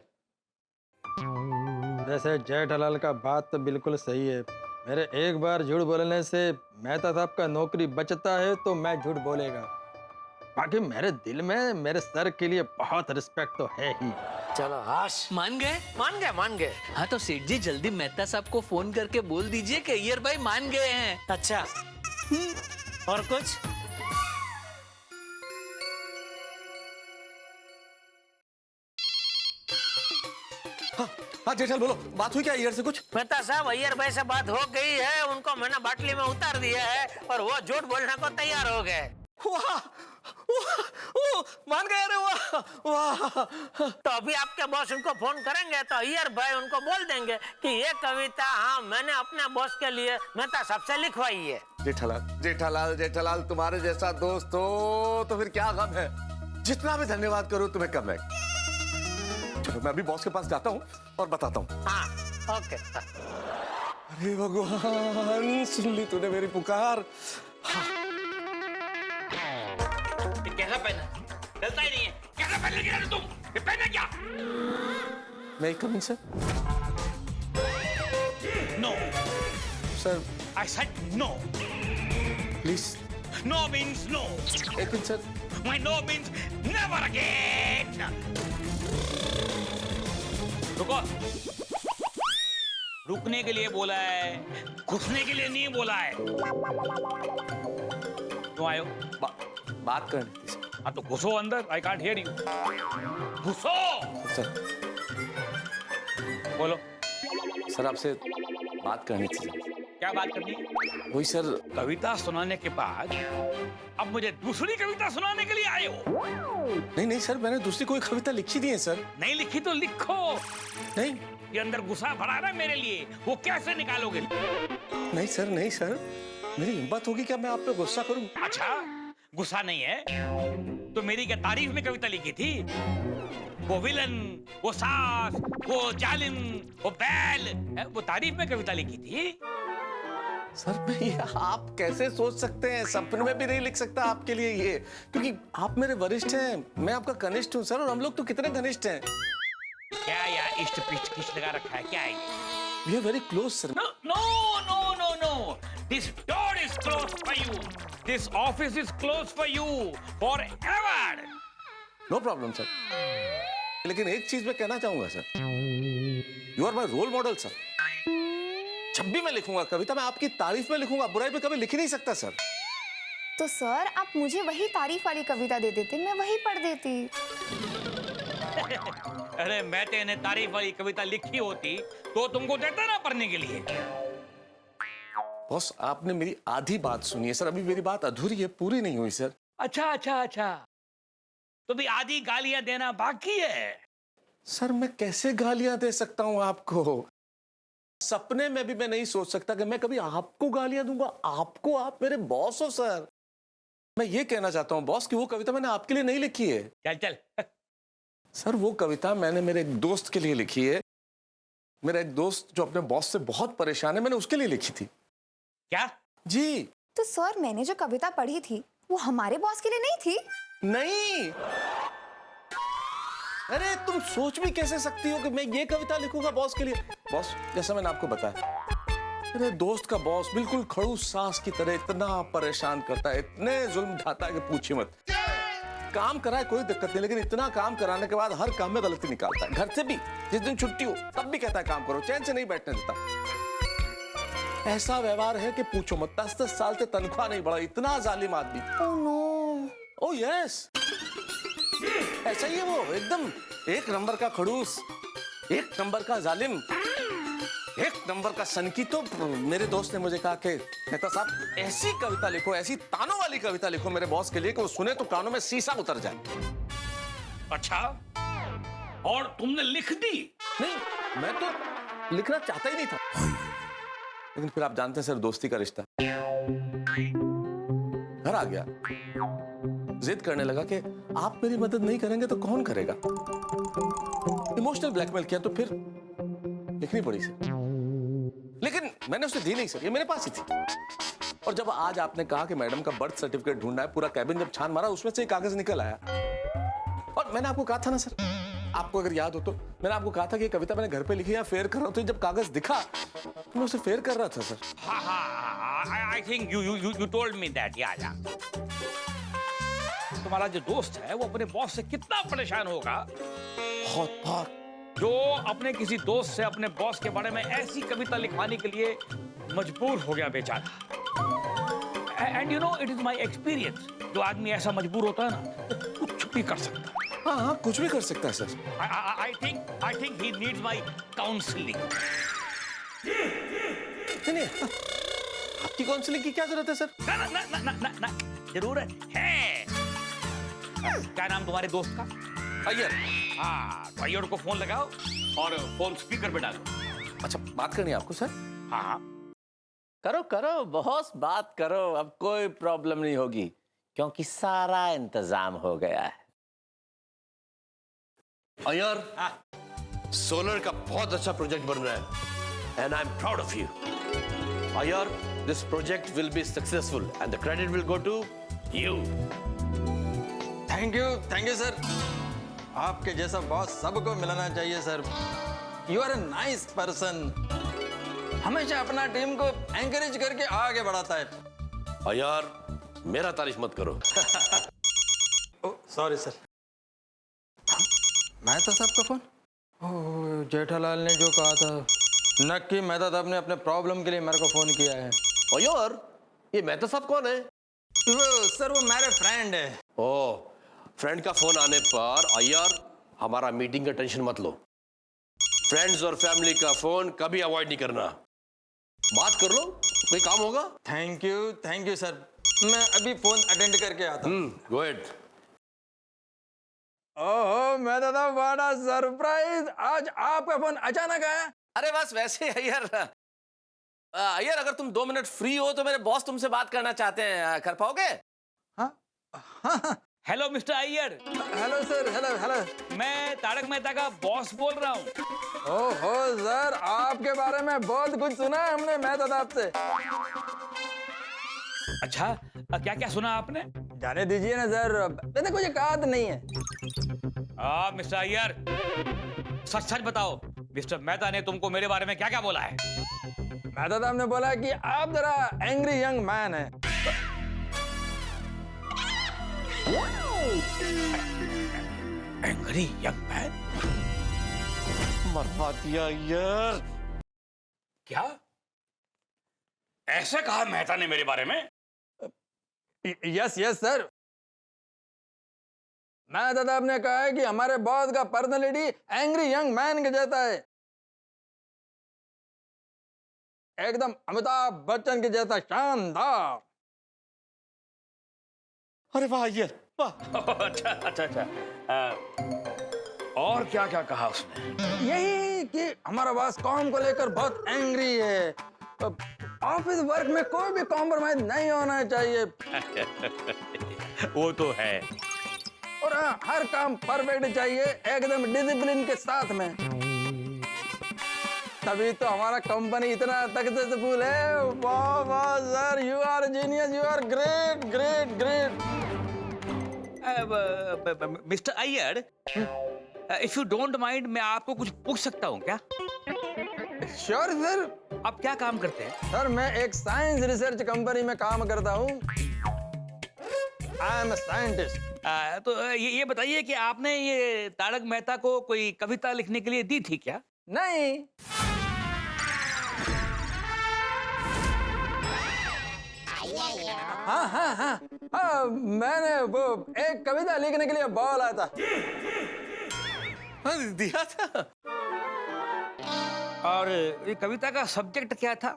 S7: वैसे जेठालाल का बात तो बिल्कुल सही है, मेरे एक बार झूठ बोलने से मेहता साहब का नौकरी बचता है तो मैं झूठ बोलेगा। बाकी मेरे दिल में मेरे सर के लिए बहुत रिस्पेक्ट तो है ही।
S4: चलो हाश,
S5: मान गए?
S4: मान गए।
S5: हाँ तो सेठ जी जल्दी मेहता साहब को फोन करके बोल दीजिए कि अय्यर भाई मान गए हैं।
S4: अच्छा, और कुछ?
S3: हाँ जेठालाल, बोलो, बात हुई क्या अय्यर से कुछ?
S4: मेहता साहब, अय्यर भाई से बात हो गई है, उनको मैंने बाटली में उतार दिया है और वो झूठ बोलने को तैयार हो गए।
S3: वाह, मान गए? अरे वाह।
S4: तो अभी आपके बॉस उनको फोन करेंगे तो अय्यर भाई उनको बोल देंगे कि ये कविता हाँ मैंने अपने बॉस के लिए मेहता साहब से लिखवाई है।
S3: जेठालाल, तुम्हारे जैसा दोस्त हो तो फिर क्या गम है, जितना भी धन्यवाद करो तुम्हें कम है। चलो मैं अभी बॉस के पास जाता हूँ और बताता हूँ।
S4: हाँ, ओके।
S3: अरे भगवान, सुन ली तूने मेरी पुकार।
S6: कैसा पहना? चलता ही नहीं है। कैसा पहन लेके तुम? ये पहना क्या?
S3: मैं come in sir?
S6: No.
S3: Sir
S6: I said no.
S3: Please.
S6: No means no.
S3: एक minute sir.
S6: My no means never again. रुको। रुकने के लिए बोला है, घुसने के लिए नहीं बोला है। क्यों आए हो?
S3: बात करनी थी सर।
S6: हाँ तो घुसो अंदर। I can't hear you. घुसो।
S3: सर
S6: बोलो।
S3: सर आपसे बात करनी थी सर।
S6: क्या बात करनी है?
S3: वही सर।
S6: कविता सुनाने के बाद अब मुझे दूसरी कविता सुनाने के लिए आए हो?
S3: नहीं सर, मैंने दूसरी कोई कविता लिखी नहीं है सर।
S6: नहीं लिखी तो लिखो।
S3: नहीं।
S6: ये अंदर गुस्सा भरा है ना मेरे लिए, वो कैसे निकालोगे?
S3: नहीं सर, मेरी हिम्मत होगी क्या मैं आप पे गुस्सा करूं?
S6: अच्छा, गुस्सा नहीं है तो मेरी क्या तारीफ में कविता लिखी थी? वो विलन, वो सास, वो जालिम, वो बैल, वो तारीफ में कविता लिखी थी?
S3: सर मैं ये आप कैसे सोच सकते हैं, सपने में भी नहीं लिख सकता आपके लिए ये, क्योंकि आप मेरे वरिष्ठ हैं, मैं आपका कनिष्ठ हूँ सर, और हम लोग तो कितने घनिष्ठ हैं।
S6: क्या यार इष्ट पिष्ट किस लगा रखा है, क्या है?
S3: We are very close sir.
S6: No. This door is closed for you. This office is closed for you forever.
S3: No problem sir. लेकिन एक चीज मैं कहना चाहूंगा sir, you are my role model sir. जब भी मैं लिखूंगा कविता, मैं आपकी तारीफ में लिखूंगा, बुराई पे कभी लिख ही नहीं सकता सर।
S9: तो सर आप मुझे वही तारीफ वाली कविता दे देते, मैं वही पढ़ देती।
S6: अरे मैं तेने तारीफ वाली कविता लिखी होती तो तुमको देता ना पढ़ने के लिए।
S3: बॉस आपने मेरी आधी बात सुनी है सर, अभी मेरी बात अधूरी है, पूरी नहीं हुई सर।
S6: अच्छा, तो भी आधी गालियां देना बाकी है।
S3: सर मैं कैसे गालियां दे सकता हूं आपको? सपने में भी मैं नहीं सोच सकता कि मैं कभी आपको गालियां दूंगा। आपको, आप मेरे बॉस हो सर। मैं ये कहना चाहता हूं बॉस कि वो कविता मैंने आपके लिए नहीं लिखी है।
S6: चल
S3: सर वो कविता मैंने मेरे एक दोस्त के लिए लिखी है। मेरा एक दोस्त जो अपने बॉस से बहुत परेशान है, मैंने उसके लिए लिखी थी।
S6: क्या?
S3: जी।
S9: तो सर मैंने जो कविता पढ़ी थी वो हमारे बॉस के लिए नहीं थी?
S3: नहीं, अरे तुम सोच भी कैसे सकती हो कि मैं ये कविता लिखूंगा बॉस के लिए? बॉस जैसा मैंने आपको बताया, मेरे दोस्त का बॉस बिल्कुल खड़ूस सास की तरह इतना परेशान करता है, इतने जुल्म ढाता है कि पूछिए मत। काम कराए कोई दिक्कत नहीं, लेकिन इतना काम कराने के बाद हर काम में गलती निकालता है। घर से भी, जिस दिन छुट्टी हो तब भी कहता है काम करो, चैन से नहीं बैठने देता। ऐसा व्यवहार है कि पूछो मत। 10-10 साल से तनख्वाह नहीं बढ़ा, इतना जालिम आदमी।
S9: Oh no.
S3: ओह यस, ऐसा ही है वो, एकदम एक नंबर का खड़ूस, एक नंबर का जालिम, एक नंबर का सनकी। तो मेरे दोस्त ने मुझे कहा कि मेहता साहब ऐसी कविता लिखो, ऐसी तानों वाली कविता लिखो मेरे बॉस के लिए कि वो सुने तो कानों में शीशा उतर जाए।
S6: अच्छा, और तुमने लिख दी?
S3: नहीं, मैं तो लिखना चाहता ही नहीं था, लेकिन फिर आप जानते हैं सर, दोस्ती का रिश्ता। घर आ गया, जिद करने लगा कि आप मेरी मदद नहीं करेंगे तो कौन करेगा। इमोशनल ब्लैकमेल किया, तो फिर लिखनी पड़ी सर। लेकिन मैंने उसे दी नहीं सर, ये मेरे पास ही थी। और जब आज आपने कहा कि मैडम का बर्थ सर्टिफिकेट ढूंढना है, पूरा कैबिन जब छान मारा, उसमें से एक कागज निकल आया। और मैंने आपको कहा था ना सर, आपको अगर याद हो तो, मैंने आपको कहा था कि कविता मैंने घर पे लिखी है, फेयर कर रहा हूं। तो जब कागज दिखा तो मैं उसे फेयर कर रहा था सर।
S6: हाँ, I think you told me that. या तुम्हारा जो दोस्त है वो अपने बॉस से कितना परेशान होगा,
S3: बहुत बहुत।
S6: जो अपने किसी दोस्त से अपने बॉस के बारे में ऐसी कविता लिखवाने के लिए मजबूर हो गया बेचारा। And you know, it is my experience, जो आदमी ऐसा मजबूर होता है ना, वो कुछ भी कर सकता है।
S3: हाँ हाँ, कुछ भी कर सकता है sir.
S6: I think he needs my counselling.
S3: नहीं, आपकी काउंसलिंग की क्या जरूरत है सर?
S6: ना, जरूरत है। क्या नाम तुम्हारे दोस्त का?
S3: अय्यर।
S6: हाँ, तो अय्यर को फोन लगाओ और फोन स्पीकर पे डालो।
S3: अच्छा, बात करनी है आपको सर?
S6: हाँ,
S10: करो करो बॉस, बात करो, अब कोई प्रॉब्लम नहीं होगी क्योंकि सारा इंतजाम हो गया है।
S8: अय्यर, सोलर का बहुत अच्छा प्रोजेक्ट बन रहा है and I am proud of you. Iyer, this project will be successful and the credit will go to you.
S7: Thank you sir. आपके जैसा बॉस सबको मिलना चाहिए सर। You are a nice person, हमेशा अपना टीम को एंकरेज करके आगे बढ़ाता है।
S8: अय्यर, मेरा तारीफ मत करो।
S7: Sorry sir. मेहता साहब का फोन? ओह, जेठालाल ने जो कहा था, नक्की मेहता साहब ने अपने प्रॉब्लम के लिए मेरे को फोन किया है।
S8: अय्यर, ये मेहता साहब कौन है?
S7: सर वो मेरे फ्रेंड है।
S8: ओह, फ्रेंड का फोन आने पर अय्यर हमारा मीटिंग का टेंशन मत लो। फ्रेंड्स और फैमिली का फोन कभी अवॉइड नहीं करना। बात कर लो, कोई काम होगा।
S7: Thank you sir. मैं अभी फोन अटेंड करके आता हूँ।
S8: Go ahead.
S7: ओहो मेहता साहब, बड़ा सरप्राइज, आज आपका फोन अचानक आया।
S10: अरे बस वैसे अय्यर, अगर तुम 2 मिनट फ्री हो तो मेरे बॉस तुमसे बात करना चाहते हैं, कर पाओगे?
S7: हाँ।
S6: Hello mister Iyer.
S7: Hello sir. Hello.
S6: मैं तारक मेहता का बॉस बोल रहा हूँ।
S7: ओहो सर, आपके बारे में बहुत कुछ सुना है हमने मेहता साहब से।
S6: अच्छा, क्या क्या सुना आपने?
S7: जाने दीजिए ना सर, वैसे कुछ कहा तो नहीं है।
S6: मिस्टर अय्यर, सच बताओ, मिस्टर मेहता ने तुमको मेरे बारे में क्या क्या बोला है?
S7: मेहता साहब ने बोला कि आप जरा एंग्री यंग मैन है।
S6: Angry young man?
S8: मरवा दिया यार।
S6: क्या ऐसे कहा मेहता ने मेरे बारे में?
S7: Yes yes sir. मेहता साहब ने कहा है कि हमारे बॉस का पर्सनैलिटी एंग्री यंग मैन के जैसा है, एकदम अमिताभ बच्चन के जैसा शानदार।
S8: अरे वाह यार वाह।
S6: अच्छा अच्छा अच्छा। और क्या क्या कहा उसने?
S7: यही कि हमारा बॉस काम को लेकर बहुत एंग्री है, ऑफिस वर्क में कोई भी कॉम्प्रोमाइज नहीं होना चाहिए,
S6: वो तो है।
S7: और हाँ, हर काम परफेक्ट चाहिए, एकदम डिसिप्लिन के साथ में। तभी तो हमारा कंपनी इतना सक्सेसफुल है। वाह वाह sir, you are genius, you are great great great.
S6: Mister Iyer, if you don't mind, मैं आपको कुछ पूछ सकता हूँ क्या?
S7: Sure sir.
S6: आप क्या काम करते हैं?
S7: सर मैं एक साइंस रिसर्च कंपनी में काम करता हूँ। I am a scientist.
S6: तो ये बताइए कि आपने ये तारक मेहता को कोई कविता लिखने के लिए दी थी क्या?
S7: नहीं। हाँ हाँ हाँ हाँ, मैंने वो एक कविता लिखने के लिए बोला था।
S8: हाँ, दिया था।
S6: और ये कविता का सब्जेक्ट क्या था?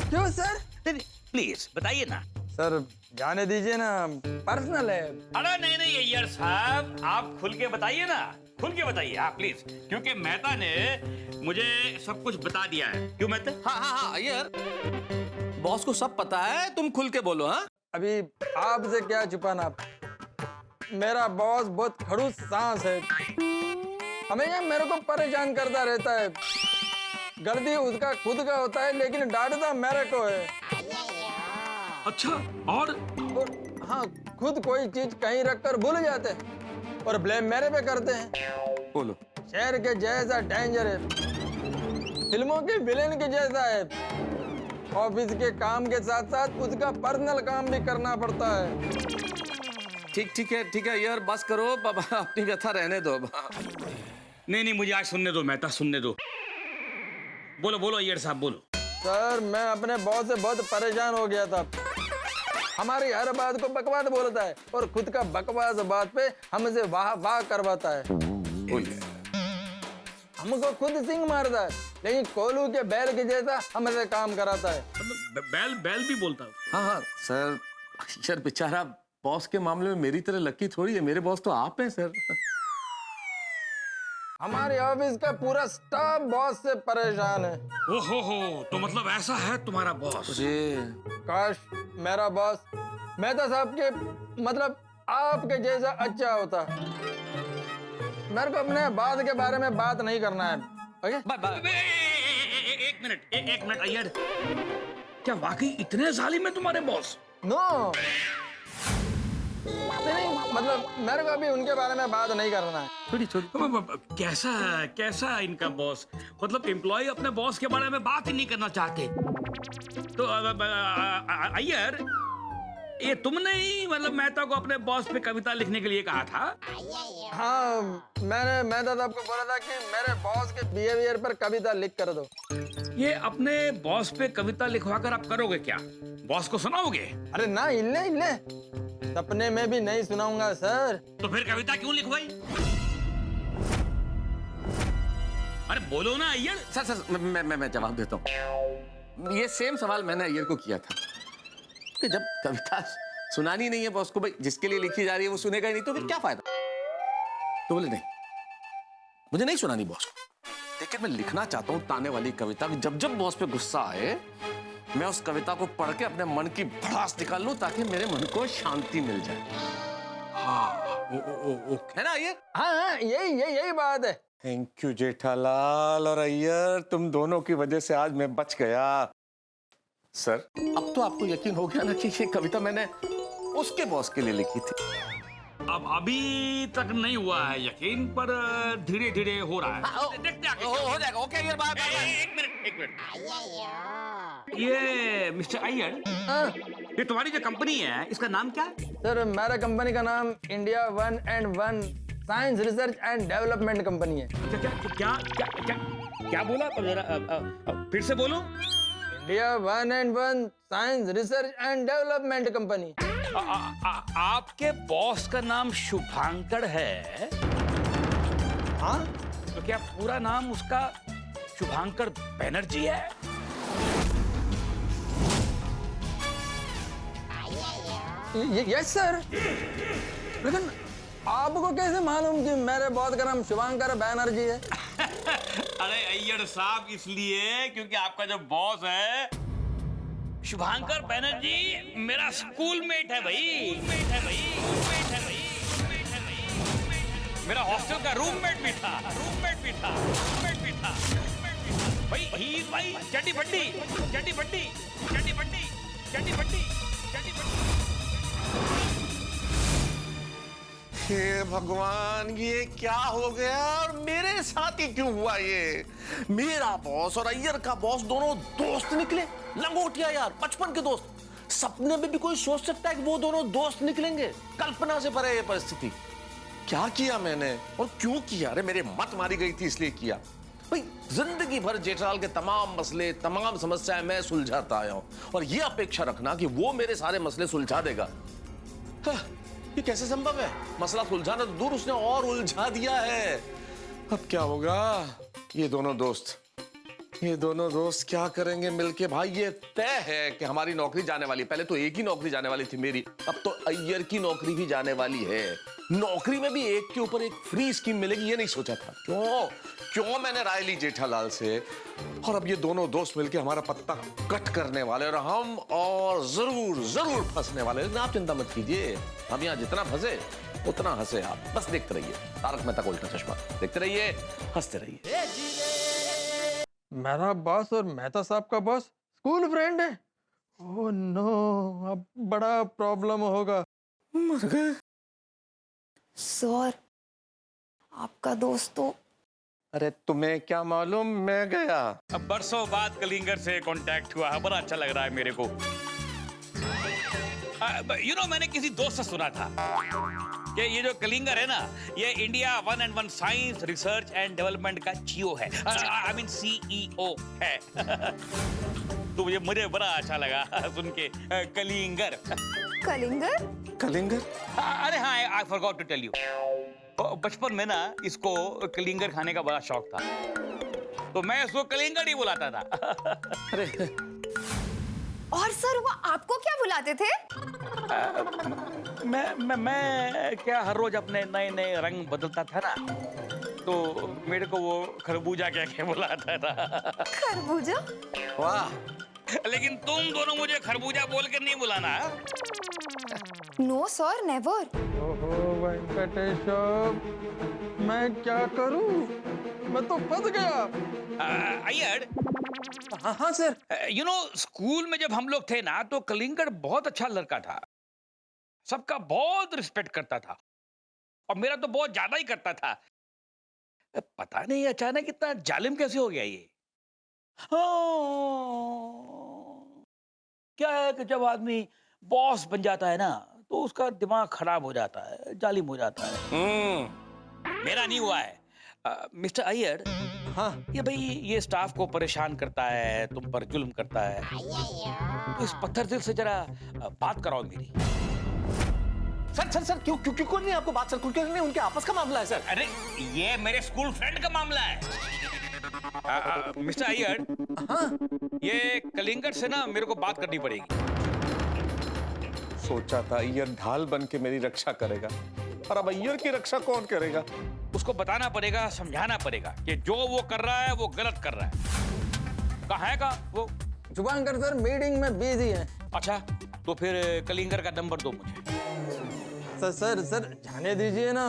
S7: क्यों सर?
S6: प्लीज बताइए ना।
S7: सर जाने दीजिए ना, पर्सनल है।
S6: अरे नहीं नहीं अय्यर साहब, आप खुल के बताइए ना, खुल के बताइए आप प्लीज, क्योंकि मेहता ने मुझे सब कुछ बता दिया है। क्यों मेहता?
S5: हाँ हाँ हाँ यार, बॉस को सब पता है, तुम खुल के बोलो। हाँ
S7: अभी आपसे क्या छुपाना, मेरा बॉस बहुत खड़ूस सांस है, हमेशा मेरे को परेशान करता रहता है। गलती उसका खुद का होता है, लेकिन डांटता मेरे को है।
S6: अच्छा, और
S7: हाँ, खुद कोई चीज कहीं रखकर भूल जाते हैं और ब्लेम मेरे पे करते हैं।
S8: बोलो।
S7: शेर के जैसा डेंजर है, फिल्मों के विलेन के जैसा है। ऑफिस के काम के साथ साथ उसका पर्सनल काम भी करना पड़ता है।
S5: ठीक है यार, बस करो, बाबा अपनी व्यथा रहने दो।
S6: नहीं नहीं, मुझे आज सुनने दो मेहता, सुनने दो। बोलो बोलो अय्यर साहब, बोलो।
S7: सर मैं अपने बॉस से बहुत परेशान हो गया था। हमारी हर बात को बकवास बोलता है और खुद का बकवास बात पे हमसे वाह वाह करवाता है। हमको खुद सिंग मारता है, लेकिन कोलू के बैल के जैसा हमसे काम कराता है।
S6: बैल बैल भी बोलता हूँ।
S10: हाँ सर, यार बेचारा बॉस के मामले में मेरी तरह लकी थोड़ी है, मेरे बॉस तो आप हैं सर।
S7: हमारे ऑफिस का पूरा स्टाफ बॉस से परेशान है।
S6: ओहो, तो मतलब ऐसा है तुम्हारा बॉस?
S7: काश मेरा बॉस मेहता साहब के मतलब आपके जैसा अच्छा होता। मेरे को अपने बात के बारे में बात नहीं करना है। ओके?
S6: एक मिनट अय्यर, क्या वाकई इतने जालिम है तुम्हारे बॉस?
S7: नो नहीं, मतलब मेरे को अभी उनके बारे में बात नहीं करना है।
S6: कैसा इनका बॉस? मतलब एम्प्लॉय अपने बॉस के बारे में बात ही नहीं करना चाहते। तो अय्यर, ये तुमने ही मतलब मेहता को अपने बॉस पे कविता लिखने के लिए कहा था?
S7: हाँ, मैंने मेहता साहब को बोला था कि मेरे बॉस के बिहेवियर पर कविता लिख कर दो।
S6: ये अपने बॉस पे कविता लिखवा कर आप करोगे क्या? बॉस को सुनाओगे?
S7: अरे ना, इल्ले सपने में भी नहीं सुनाऊंगा सर।
S6: तो फिर कविता क्यों लिखवाई? अरे बोलो ना अय्यर।
S10: सर मैं जवाब देता हूँ। ये सेम सवाल मैंने अय्यर को किया था कि जब कविता सुनानी नहीं है बॉस को, भाई जिसके लिए लिखी जा रही है वो सुनेगा ही नहीं, तो फिर क्या फायदा? तो बोले नहीं, मुझे नहीं सुनानी बॉस को, लेकिन मैं लिखना चाहता हूँ ताने वाली कविता। जब जब बॉस पे गुस्सा आए, मैं उस कविता को पढ़ के अपने मन की भड़ास निकाल लूं, ताकि मेरे मन को शांति मिल जाए। है ना ये?
S7: हाँ, यही बात है।
S8: थैंक यू जेठालाल और अय्यर, तुम दोनों की वजह से आज मैं बच गया। सर
S10: अब तो आपको यकीन हो गया ना कि ये कविता मैंने उसके बॉस के लिए लिखी थी।
S6: अब अभी तक नहीं हुआ है यकीन, पर धीरे धीरे हो रहा है। देखते हैं
S10: हो जाएगा। Okay Iyer, bye.
S6: एक मिनट। ये मिस्टर अय्यर, ये तुम्हारी जो कंपनी है इसका नाम क्या है?
S7: सर मेरा कंपनी का नाम India 1 and 1 science research and development company है।
S6: क्या क्या क्या क्या क्या क्या बोला जरा फिर से बोलो।
S7: India 1 and 1 science research and development company.
S6: आपके बॉस का नाम शुभांकर है?
S7: हाँ,
S6: तो क्या पूरा नाम उसका शुभांकर बैनर्जी है?
S7: Yes sir. लेकिन आपको कैसे मालूम कि मेरे बॉस का नाम शुभांकर बैनर्जी है?
S6: अरे अय्यर साहब, इसलिए क्योंकि आपका जो बॉस है शुभांकर बैनर्जी मेरा स्कूलमेट है भाई। मेरा हॉस्टल का रूममेट भी था भाई चड्डी फड्डी।
S3: हे भगवान, ये क्या हो गया और मेरे साथ ही क्यों हुआ ये?
S10: मेरा बॉस और अय्यर का बॉस दोनों दोस्त निकले, लंगोटिया यार, बचपन के दोस्त। सपने में भी कोई सोच सकता है कि वो दोनों दोस्त निकलेंगे? कल्पना से परे ये परिस्थिति।
S3: क्या किया मैंने
S10: और क्यों किया? अरे मेरे मत मारी गई थी इसलिए किया। भाई जिंदगी भर जेठालाल के तमाम मसले, तमाम समस्याएं मैं सुलझाता आया हूं, और ये अपेक्षा रखना कि वो मेरे सारे मसले सुलझा देगा, ये कैसे संभव है? मसला सुलझाना तो दूर, उसने और उलझा दिया है।
S3: अब क्या होगा? ये दोनों दोस्त क्या करेंगे मिलके? भाई ये
S10: तय है कि हमारी नौकरी जाने वाली। पहले तो एक ही नौकरी जाने वाली थी मेरी, अब तो अय्यर की नौकरी भी जाने वाली है। नौकरी में भी एक के ऊपर एक फ्री स्कीम मिलेगी, ये नहीं सोचा था।
S3: क्यों मैंने राय ली जेठालाल से, और अब ये दोनों दोस्त मिलके हमारा पत्ता कट करने वाले, और हम और जरूर फंसने वाले। लेकिन आप चिंता मत कीजिए, हम यहाँ जितना फंसे उतना हंसे। आप बस देखते रहिए तारक मेहता का उल्टा चश्मा, देखते रहिए, हंसते रहिए।
S7: मेरा बॉस और मेहता साहब का बॉस स्कूल फ्रेंड है? ओह नो, अब बड़ा प्रॉब्लम होगा।
S3: मर गए।
S9: सर, आपका दोस्त तो
S3: अरे तुम्हें क्या मालूम मैं गया?
S6: अब बरसों बाद कलिंगर से कांटेक्ट हुआ है, बड़ा अच्छा लग रहा है मेरे को। मैंने किसी दोस्त से सुना था कि ये जो कलिंगर है ना, ये India 1 and 1 science research and development का CEO है, आई मीन CEO है। तो मुझे बड़ा अच्छा लगा सुन के कलिंगर।
S3: कलिंगर?
S6: अरे हाँ, I forgot to tell you, बचपन में ना इसको कलिंगर खाने का बड़ा शौक था, तो मैं इसको कलिंगर ही बुलाता था।
S3: अरे
S9: और सर वो आपको क्या बुलाते थे?
S6: मैं क्या हर रोज अपने नए नए रंग बदलता था ना, तो मेरे को वो खरबूजा कह के बुलाता था।
S9: खरबूजा?
S3: वाह,
S6: लेकिन तुम दोनों मुझे खरबूजा बोल कर नहीं बुलाना।
S9: No sir, never.
S7: ओहो वेंकटेश, मैं क्या करूं? मैं तो फंस गया।
S6: अय्यर,
S10: हाँ सर।
S6: स्कूल में जब हम लोग थे ना, तो कलिंगर बहुत अच्छा लड़का था, सबका बहुत रिस्पेक्ट करता था, और मेरा तो बहुत ज्यादा ही करता था। पता नहीं अचानक इतना जालिम कैसे हो गया ये। क्या है कि जब आदमी बॉस बन जाता है ना, तो उसका दिमाग खराब हो जाता है, जालिम हो जाता है। मेरा नहीं हुआ है मिस्टर अय्यर।
S3: हाँ,
S6: ये भाई ये स्टाफ को परेशान करता है, तुम पर जुल्म करता है, तो इस पत्थर दिल से जरा बात कराओ मेरी।
S10: सर क्यों नहीं आपको बात? सर क्यों नहीं? उनके आपस का मामला है सर।
S6: अरे ये मेरे स्कूल फ्रेंड का मामला है। मिस्टर अय्यर,
S10: हाँ,
S6: ये कलिंगर से ना मेरे को बात करनी पड़ेगी।
S3: सोचा था अय्यर ढाल बन के मेरी रक्षा करेगा, और अब अय्यर की रक्षा कौन करेगा?
S6: उसको बताना पड़ेगा, समझाना पड़ेगा कि जो वो कर रहा है वो गलत कर रहा है। कहाँ है वो?
S7: शुभांकर सर मीटिंग में बिजी हैं।
S6: अच्छा, तो फिर कलिंगर का नंबर दो मुझे।
S7: सर जाने दीजिए ना,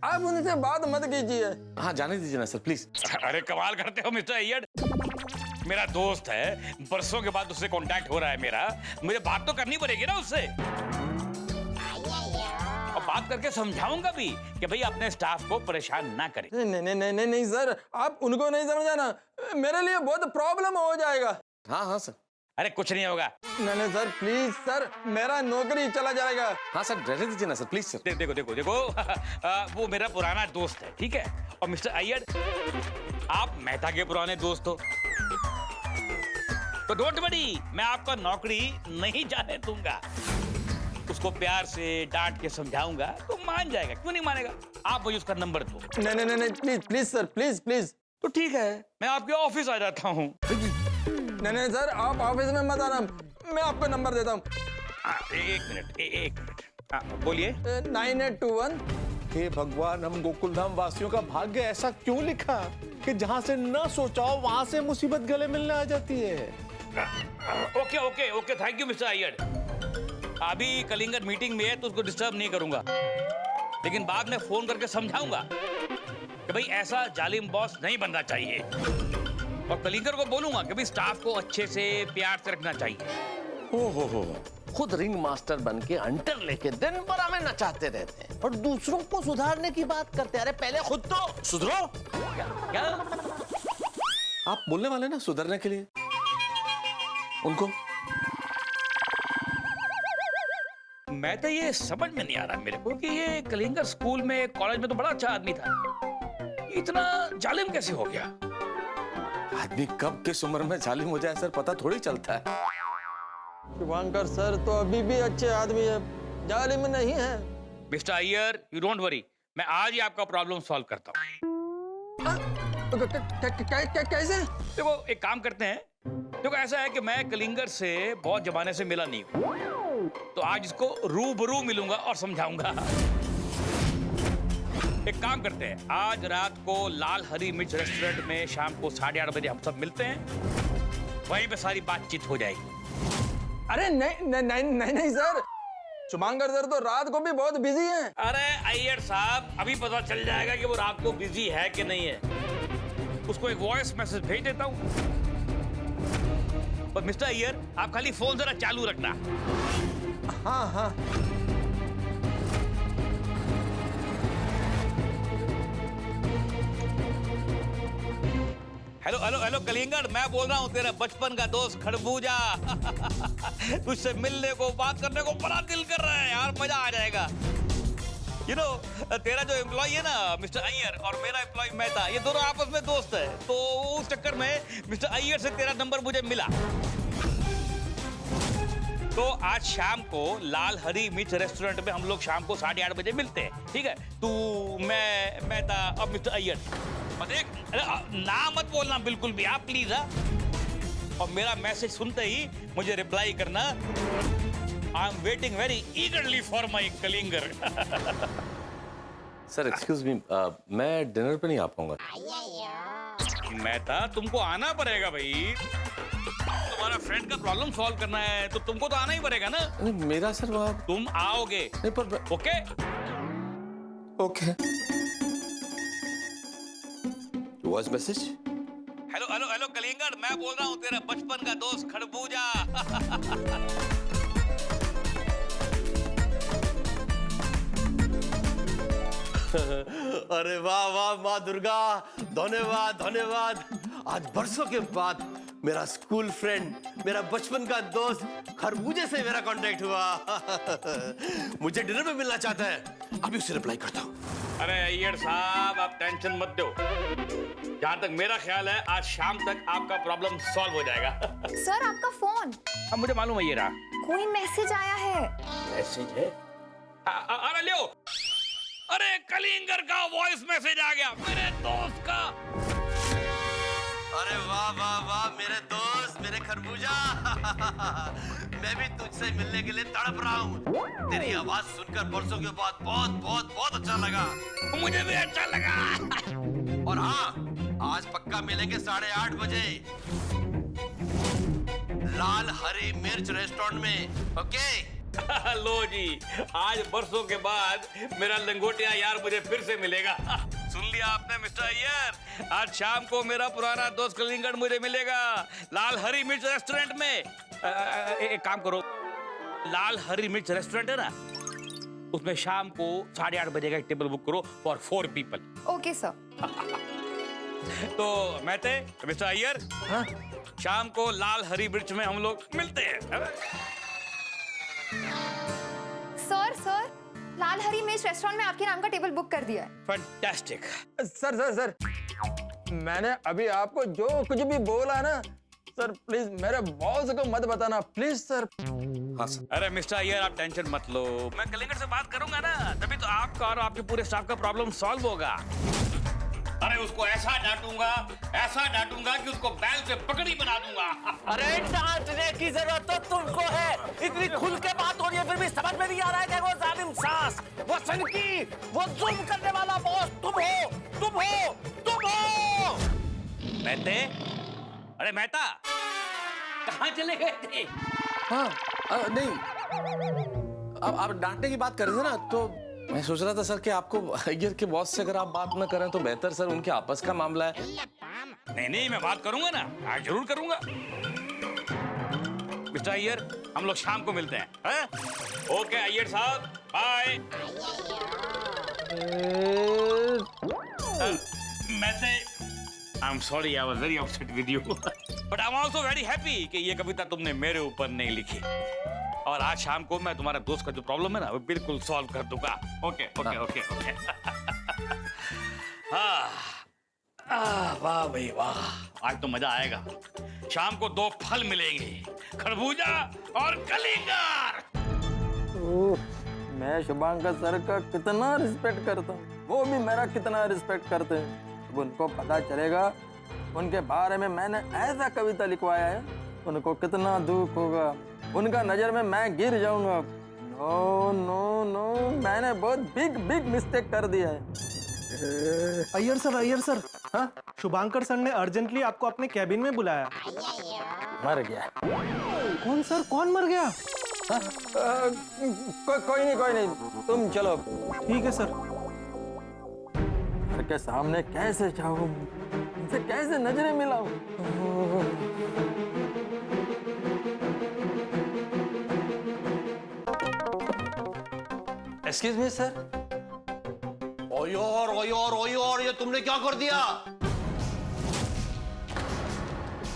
S7: आप उनसे बात मत कीजिए।
S10: हाँ जाने दीजिए ना सर प्लीज।
S6: अरे कमाल करते हो मिस्टर अय्यर, मेरा दोस्त है, बरसों के बाद उससे कांटेक्ट हो रहा है मेरा, मुझे बात तो करनी पड़ेगी ना उससे, और बात करके समझाऊंगा भी कि भाई अपने स्टाफ को परेशान ना करे।
S7: नहीं सर, आप उनको नहीं समझाना, मेरे लिए बहुत प्रॉब्लम हो जाएगा।
S10: हाँ सर।
S6: अरे कुछ नहीं होगा।
S7: नहीं सर, प्लीज सर, मेरा नौकरी चला जाएगा।
S10: हाँ सर, रहने दीजिए ना सर, प्लीज सर।
S6: देखो देखो देखो वो मेरा पुराना दोस्त है, ठीक है। और मिस्टर अय्यर, आप मेहता के पुराने दोस्त हो, तो डोंट वरी, मैं आपका नौकरी नहीं जाने दूंगा। उसको प्यार से डांट के समझाऊंगा तो मान जाएगा। क्यों नहीं मानेगा? आप मुझे उसका नंबर दो।
S7: नहीं, please please sir, please please.
S6: तो ठीक है, मैं आपके ऑफिस आ जाता हूँ।
S7: नहीं सर, आप ऑफिस में मत आना, मैं आपको नंबर देता हूँ।
S6: एक मिनट, बोलिए।
S7: 9821।
S3: हे भगवान, हम गोकुलधाम वासियों का भाग्य ऐसा क्यों लिखा कि जहां से न सोचा हो वहां से मुसीबत गले मिलने आ जाती है।
S6: Okay okay okay, thank you mister Iyer. अभी कलिंगर मीटिंग में है तो उसको डिस्टर्ब नहीं करूंगा, लेकिन बाद में फोन करके समझाऊंगा कि भाई ऐसा जालिम बॉस नहीं बनना चाहिए। और कलिंगर को बोलूंगा कि भाई स्टाफ को अच्छे से प्यार से रखना चाहिए।
S10: हो, खुद रिंग मास्टर बन के अंटर लेके दिन भर हमें नचाते रहते हैं और दूसरों को सुधारने की बात करते हैं। अरे पहले खुद तो सुधरो।
S6: क्या?
S10: आप बोलने वाले ना सुधरने के लिए उनको।
S6: मैं तो ये समझ में नहीं आ रहा मेरे को कि ये कलिंगर स्कूल में, कॉलेज में तो बड़ा अच्छा आदमी था, इतना जालिम कैसे हो गया?
S10: आदमी कब किस उम्र में जालिम हो जाए सर, पता थोड़ी चलता है।
S7: शुभांकर सर तो अभी भी अच्छे आदमी है, जालिम नहीं है।
S6: Mister Iyer, you don't worry, मैं आज ही आपका प्रॉब्लम सॉल्व करता हूँ।
S7: कैसे?
S6: देखो एक काम करते हैं, देखो ऐसा है कि मैं कलिंगर से बहुत जमाने से मिला नहीं हूँ, तो आज इसको रूबरू मिलूंगा और समझाऊंगा। एक काम करते हैं, आज रात को लाल हरी मिर्च रेस्टोरेंट में शाम को 8:30 बजे हम सब मिलते हैं, वहीं पे सारी बातचीत हो जाएगी।
S7: अरे नहीं सर, शुभांकर सर तो रात को भी बहुत बिजी हैं।
S6: अरे अय्यर साहब, अभी पता चल जाएगा कि वो रात को बिजी है कि नहीं है। उसको एक वॉइस मैसेज भेज देता हूँ। पर मिस्टर अय्यर, आप खाली फोन जरा चालू रखना।
S7: हाँ।
S6: हेलो हेलो हेलो कलिंगर, मैं बोल रहा हूँ, तेरा बचपन का दोस्त खरबूजा। तुझसे मिलने को, बात करने को बड़ा दिल कर रहा है यार, मजा आ जाएगा। यू नो, तेरा जो एम्प्लॉय है ना मिस्टर अय्यर, और मेरा एम्प्लॉय मेहता, ये दोनों आपस में दोस्त है, तो उस चक्कर में मिस्टर अय्यर से तेरा नंबर मुझे मिला। तो आज शाम को लाल हरी मिर्च रेस्टोरेंट में हम लोग शाम को 8:30 बजे मिलते हैं, ठीक है? तू, मैं, मेहता और मिस्टर अय्यर। देख, नाम मत बोलना बिल्कुल भी आप, प्लीज। और मेरा मैसेज सुनते ही मुझे रिप्लाई करना, I am waiting very eagerly for my Kalingar.
S10: Sir excuse me, मैं डिनर पे नहीं आ पाऊंगा।
S6: मेहता, तुमको आना पड़ेगा भाई, तुम्हारा फ्रेंड का प्रॉब्लम सॉल्व करना है तो तुमको तो आना ही पड़ेगा ना।
S10: मेरा सर वहाँ,
S6: तुम आओगे
S10: नहीं पर
S6: okay?
S10: Okay. Voice message.
S6: Hello hello hello Kalingar, मैं बोल रहा हूँ, तेरा बचपन का दोस्त खरबूजा।
S8: अरे वाह वाह माँ दुर्गा, धन्यवाद धन्यवाद। आज बरसों के बाद मेरा स्कूल फ्रेंड, मेरा बचपन का दोस्त खरबूजे से मेरा कांटेक्ट हुआ। मुझे डिनर में मिलना चाहता है, अभी उसे रिप्लाई करता हूँ।
S6: अरे अय्यर साहब, आप टेंशन मत दो, जहाँ तक मेरा ख्याल है आज शाम तक आपका प्रॉब्लम सॉल्व हो जाएगा।
S9: सर आपका फोन,
S6: अब मुझे मालूम है ये रहा
S9: कोई मैसेज आया है।
S6: मैसेज है। अरे लियो, अरे कलिंगर का वॉइस मैसेज आ गया, मेरे दोस्त का।
S8: अरे वाह वाह वाह मेरे दोस्त, मेरे खरबूजा। मैं भी तुझसे मिलने के लिए तड़प रहा हूँ। तेरी आवाज सुनकर बरसों के बाद बहुत बहुत बहुत अच्छा लगा।
S6: मुझे भी अच्छा लगा।
S8: और हाँ, आज पक्का मिलेंगे 8:30 बजे लाल हरी मिर्च रेस्टोरेंट में, ओके?
S6: लो जी, आज बरसों के बाद मेरा लंगोटिया यार मुझे फिर से मिलेगा। सुन लिया आपने मिस्टर अय्यर, आज शाम को मेरा पुराना दोस्त कलिंगर मुझे मिलेगा लाल हरी मिर्च रेस्टोरेंट में। एक काम करो, लाल हरी मिर्च रेस्टोरेंट है ना, उसमें शाम को 8:30 बजे का एक टेबल बुक करो फॉर 4 पीपल।
S9: Okay sir.
S6: तो मैं थे मिस्टर अय्यर,
S7: हाँ?
S6: शाम को लाल हरी मिर्च में हम लोग मिलते हैं।
S9: सर सर लाल हरी मिर्च रेस्टोरेंट में आपके नाम का टेबल बुक कर दिया है।
S6: फैंटास्टिक।
S7: सर सर सर मैंने अभी आपको जो कुछ भी बोला ना सर, प्लीज मेरे बॉस को मत बताना प्लीज सर।
S6: अरे मिस्टर अय्यर, आप टेंशन मत लो, मैं कलिंगर से बात करूंगा ना, तभी तो आपका और आपके पूरे स्टाफ का प्रॉब्लम सॉल्व होगा। अरे उसको ऐसा डांटूंगा कि उसको बैल से पकड़ी बना दूंगा।
S4: अरे डांटने की जरूरत तो तुमको है, इतनी खुल के बात हो रही है फिर भी समझ में नहीं आ रहा है कि वो जालिम सास, वो सनकी, वो जुल्म करने वाला बॉस तुम हो।
S6: मेहते, अरे मेहता, कहाँ चले गए थे?
S10: हाँ नहीं, अब आप डांटने की बात कर रहे थे ना, तो मैं सोच रहा था सर कि आपको अय्यर के बॉस से अगर आप बात न करें तो बेहतर सर, उनके आपस का मामला है।
S6: नहीं, मैं बात करूंगा ना, आज जरूर करूंगा। मिस्टर अय्यर, हम लोग शाम को मिलते हैं, हैं? ओके अय्यर साहब, bye. I am sorry, I was very upset with you, but I am also very happy कि ये कविता तुमने मेरे ऊपर नहीं लिखी, और आज शाम को मैं तुम्हारे दोस्त का जो प्रॉब्लम है ना वो बिल्कुल सॉल्व कर दूंगा। ओके। वाह भाई वाह, आज तो मजा आएगा। शाम को 2 फल मिलेंगे, खरबूजा और कलिंगर।
S7: मैं शुभांकर सर का कितना रिस्पेक्ट करता हूँ, वो भी मेरा कितना रिस्पेक्ट करते हैं। अब उनको पता चलेगा उनके बारे में मैंने ऐसा कविता लिखवाया है, उनको कितना दुख होगा, उनका नजर में मैं गिर जाऊंगा। नो, मैंने बहुत बिग मिस्टेक कर दिया है।
S3: अय्यर सर, हाँ, शुभांकर सर ने अर्जेंटली आपको अपने कैबिन में बुलाया।
S7: मर गया।
S3: कौन सर, कौन मर गया?
S7: कोई नहीं, तुम चलो।
S3: ठीक है सर।
S7: घर के सामने कैसे जाऊं, इनसे कैसे नजरें मिलाऊं? Excuse me sir.
S8: ओयोर, ये तुमने क्या कर दिया?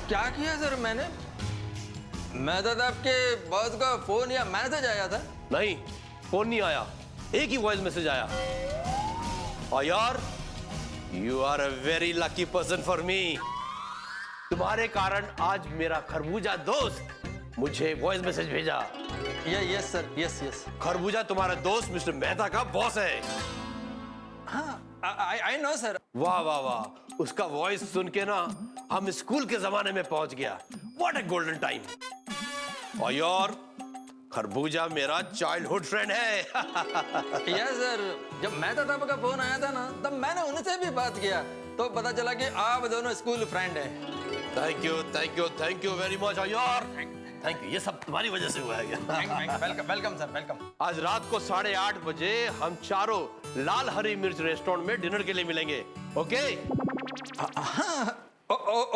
S7: क्या किया सर मैंने? मैं तो आपके बॉस का फोन या मैसेज आया था।
S8: नहीं, फोन नहीं आया, एक ही वॉइस मैसेज आया। ओयोर, you are a very lucky person for me. तुम्हारे कारण आज मेरा खरबूजा दोस्त मुझे वॉइस मैसेज भेजा।
S7: Yes sir, yes.
S8: खरबूजा तुम्हारा दोस्त मिस्टर मेहता का बॉस है।
S7: हाँ, आई नो सर।
S8: वाह, उसका वॉइस सुन के ना हम स्कूल के जमाने में पहुंच गया। What a golden time. और खरबूजा मेरा चाइल्डहुड फ्रेंड है।
S7: यस सर, जब मेहता साहब का फोन आया था ना, तब मैंने उनसे भी बात किया, तो पता चला कि आप दोनों स्कूल फ्रेंड हैं। Thank you very much Iyer. Thank you, ये सब तुम्हारी वजह से हुआ है। Welcome sir, welcome.
S8: आज रात को 8:30 बजे हम चारों लाल हरी मिर्च रेस्टोरेंट में डिनर के लिए मिलेंगे। Okay?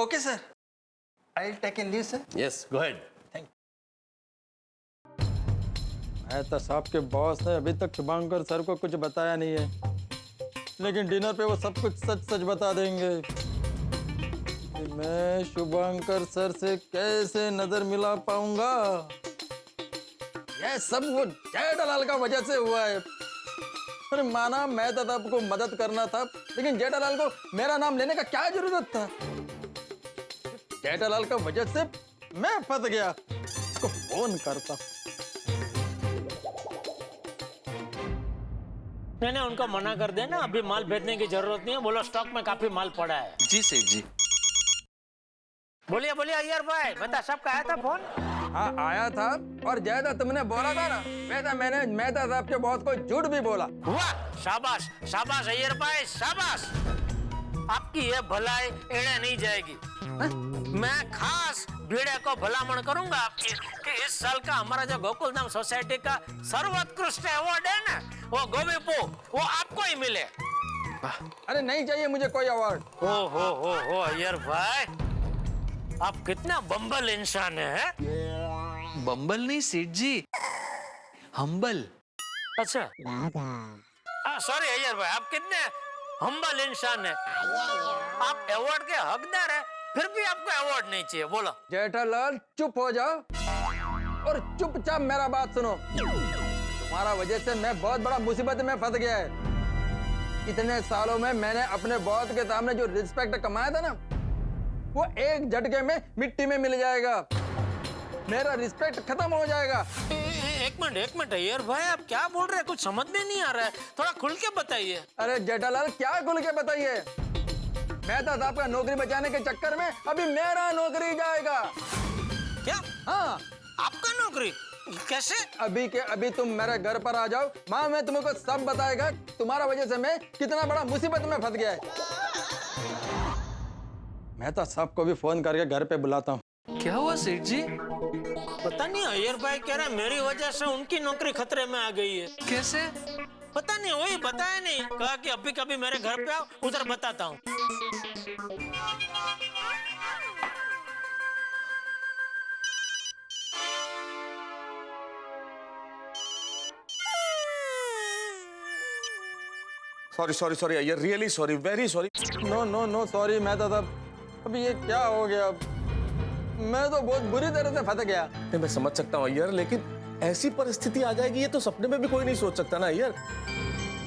S7: Okay sir, I will take in leave sir.
S8: Yes, go ahead.
S7: Mehta साहब के बॉस ने अभी तक शुभांकर सर को कुछ बताया नहीं है, लेकिन डिनर पे वो सब कुछ सच बता देंगे। मैं शुभांकर सर से कैसे नजर मिला पाऊंगा? यह सब वो जेठालाल का वजह से हुआ है। अरे माना मेहता साहब को मदद करना था, लेकिन जेठालाल को मेरा नाम लेने का क्या जरूरत था? जेठालाल का वजह से मैं फंस गया। उसको फोन करता।
S4: मैंने उनको मना कर देना, अभी माल भेजने की जरूरत नहीं है, बोलो स्टॉक में काफी माल पड़ा है।
S10: जी सेठ जी।
S4: बोलिए अय्यर भाई, मेहता साहब का आया था फोन?
S7: हाँ आया था, और जैसा तुमने बोला था ना, वैसा मैंने मेहता साहब के बॉस को झूठ भी बोला।
S4: वाह, शाबाश अय्यर भाई, शाबाश। आपकी ये भलाई एड़े नहीं जाएगी। मैं खास भीड़े को भलामण करूंगा आपकी कि इस साल का हमारा जो गोकुलधाम सोसाइटी का सर्वोत्कृष्ट अवार्ड है ना, वो गोविपो, वो आपको ही मिले।
S7: अरे नहीं चाहिए मुझे कोई अवार्ड।
S4: हो अय्यर भाई, आप कितना बम्बल इंसान है।
S5: बम्बल नहीं सेठ जी, हम्बल।
S4: अच्छा, सॉरी अय्यर भाई, आप कितने हम्बल इंसान है। आप अवार्ड के हकदार है, फिर भी आपको अवार्ड नहीं चाहिए, बोलो।
S7: जेठालाल चुप हो जाओ और चुपचाप मेरा बात सुनो। तुम्हारा वजह से मैं बहुत बड़ा मुसीबत में फंस गया है। इतने सालों में मैंने अपने बॉस के सामने जो रिस्पेक्ट कमाया था ना, वो एक झटके में मिट्टी में मिल जाएगा। मेरा रिस्पेक्ट खत्म हो जाएगा।
S4: एक मिनट अय्यर भाई, आप क्या बोल रहे हैं? कुछ समझ में नहीं आ रहा है, थोड़ा खुल के बताइए।
S7: अरे जेठालाल क्या खुल के बताइए, मेहता साहब का नौकरी बचाने के चक्कर में अभी मेरा नौकरी जाएगा।
S4: क्या?
S7: हाँ,
S4: आपका नौकरी? कैसे?
S7: अभी के अभी तुम मेरे घर पर आ जाओ, माँ मैं तुमको सब बताएगा तुम्हारा वजह से मैं कितना बड़ा मुसीबत में फंस गया है। मेहता साहब को भी फोन करके घर पे बुलाता हूँ।
S5: क्या हुआ सेठ जी?
S4: पता नहीं, अय्यर भाई कह रहे हैं मेरी वजह से उनकी नौकरी खतरे में आ गई है।
S5: कैसे?
S4: पता नहीं, वही बताया नहीं, कहा कि अभी कभी मेरे घर पे आओ, उधर बताता हूँ।
S8: Sorry Iyer, really sorry, very sorry.
S7: No sorry Mehta साहब, अभी ये क्या हो गया? मैं तो बहुत बुरी तरह से फंस गया।
S8: नहीं, मैं समझ सकता हूँ अय्यर, लेकिन ऐसी परिस्थिति आ जाएगी ये तो सपने में भी कोई नहीं सोच सकता ना अय्यर,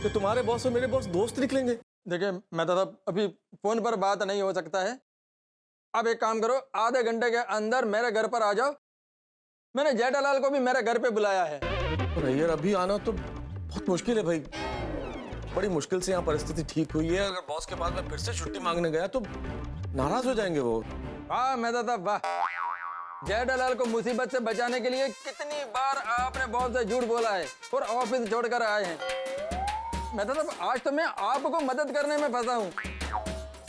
S8: कि तुम्हारे बॉस और मेरे बॉस दोस्त निकलेंगे।
S7: देखिए मेहता साहब, अभी फोन पर बात नहीं हो सकता है। अब एक काम करो, आधे घंटे के अंदर मेरे घर पर आ जाओ। मैंने जेठालाल को भी मेरे घर पे बुलाया है।
S8: और अय्यर अभी आना तो बहुत मुश्किल है भाई, बड़ी मुश्किल से यहाँ परिस्थिति ठीक हुई है। अगर बॉस के पास मैं फिर से छुट्टी मांगने गया तो नाराज हो जाएंगे वो।
S7: वाह मेहता साहब वाह, जेठालाल को मुसीबत से बचाने के लिए कितनी बार आपने बॉस से झूठ बोला है और ऑफिस छोड़कर आए हैं। मेहता साहब आज तो मैं आपको मदद करने में फंसा हूँ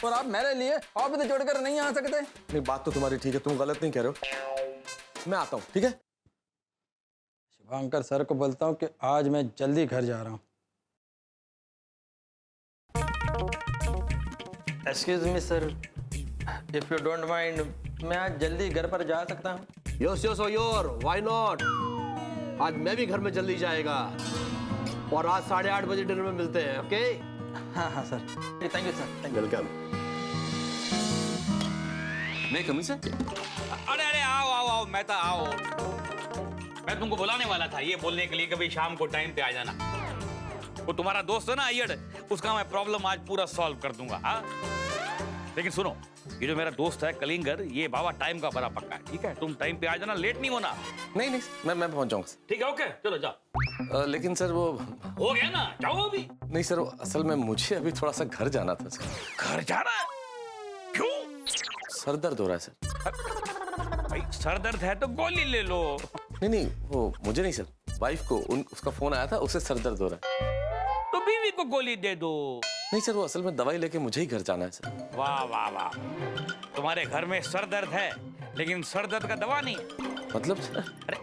S7: और आप मेरे लिए ऑफिस छोड़कर नहीं आ सकते।
S8: नहीं, बात तो तुम्हारी ठीक है, तुम गलत नहीं कह रहे हो। मैं आता हूँ, ठीक है?
S7: शुभंकर सर को बोलता हूँ कि आज मैं जल्दी घर जा रहा हूँ। Excuse me sir, if you don't mind, मैं आज जल्दी घर पर जा सकता हूँ?
S8: Yes Iyer, why not. आज मैं भी घर में जल्दी जाएगा और आज 8:30 बजे डिनर में मिलते हैं, ओके?
S7: हाँ sir, thank you sir, thank you.
S8: Welcome.
S10: मैं कमी से?
S6: अरे आओ मेहता आओ। मैं तुमको बुलाने वाला था ये बोलने के लिए कि भाई शाम को टाइम पे आ जाना। वो तुम्हारा दोस्त है ना अय्यर, उसका मैं प्रॉब्लम आज पूरा सॉल्व कर दूंगा। हाँ, लेकिन सुनो, ये जो मेरा दोस्त है कलिंगर, ये बाबा टाइम का बड़ा पक्का है, ठीक है? तुम टाइम पे आ जाना, लेट नहीं होना।
S10: नहीं, मैं पहुंच जाऊंगा।
S6: ठीक है, ओके, चलो जाओ।
S10: लेकिन सर वो
S6: हो गया ना, जाओ अभी।
S10: नहीं सर, असल में मुझे अभी थोड़ा सा घर जाना था सर।
S6: घर जाना है? क्यों?
S10: सर दर्द हो रहा है सर।
S6: भाई सर दर्द है तो गोली ले लो।
S10: नहीं, वो मुझे नहीं सर, वाइफ को, उसका फोन आया था, उससे सर दर्द हो रहा है।
S6: तो बीवी को गोली दे दो।
S10: नहीं सर, वो असल में दवाई लेके मुझे ही घर जाना है सर।
S6: वाह, तुम्हारे घर में सर दर्द है लेकिन सर दर्द का दवा नहीं।
S10: मतलब सर?
S6: अरे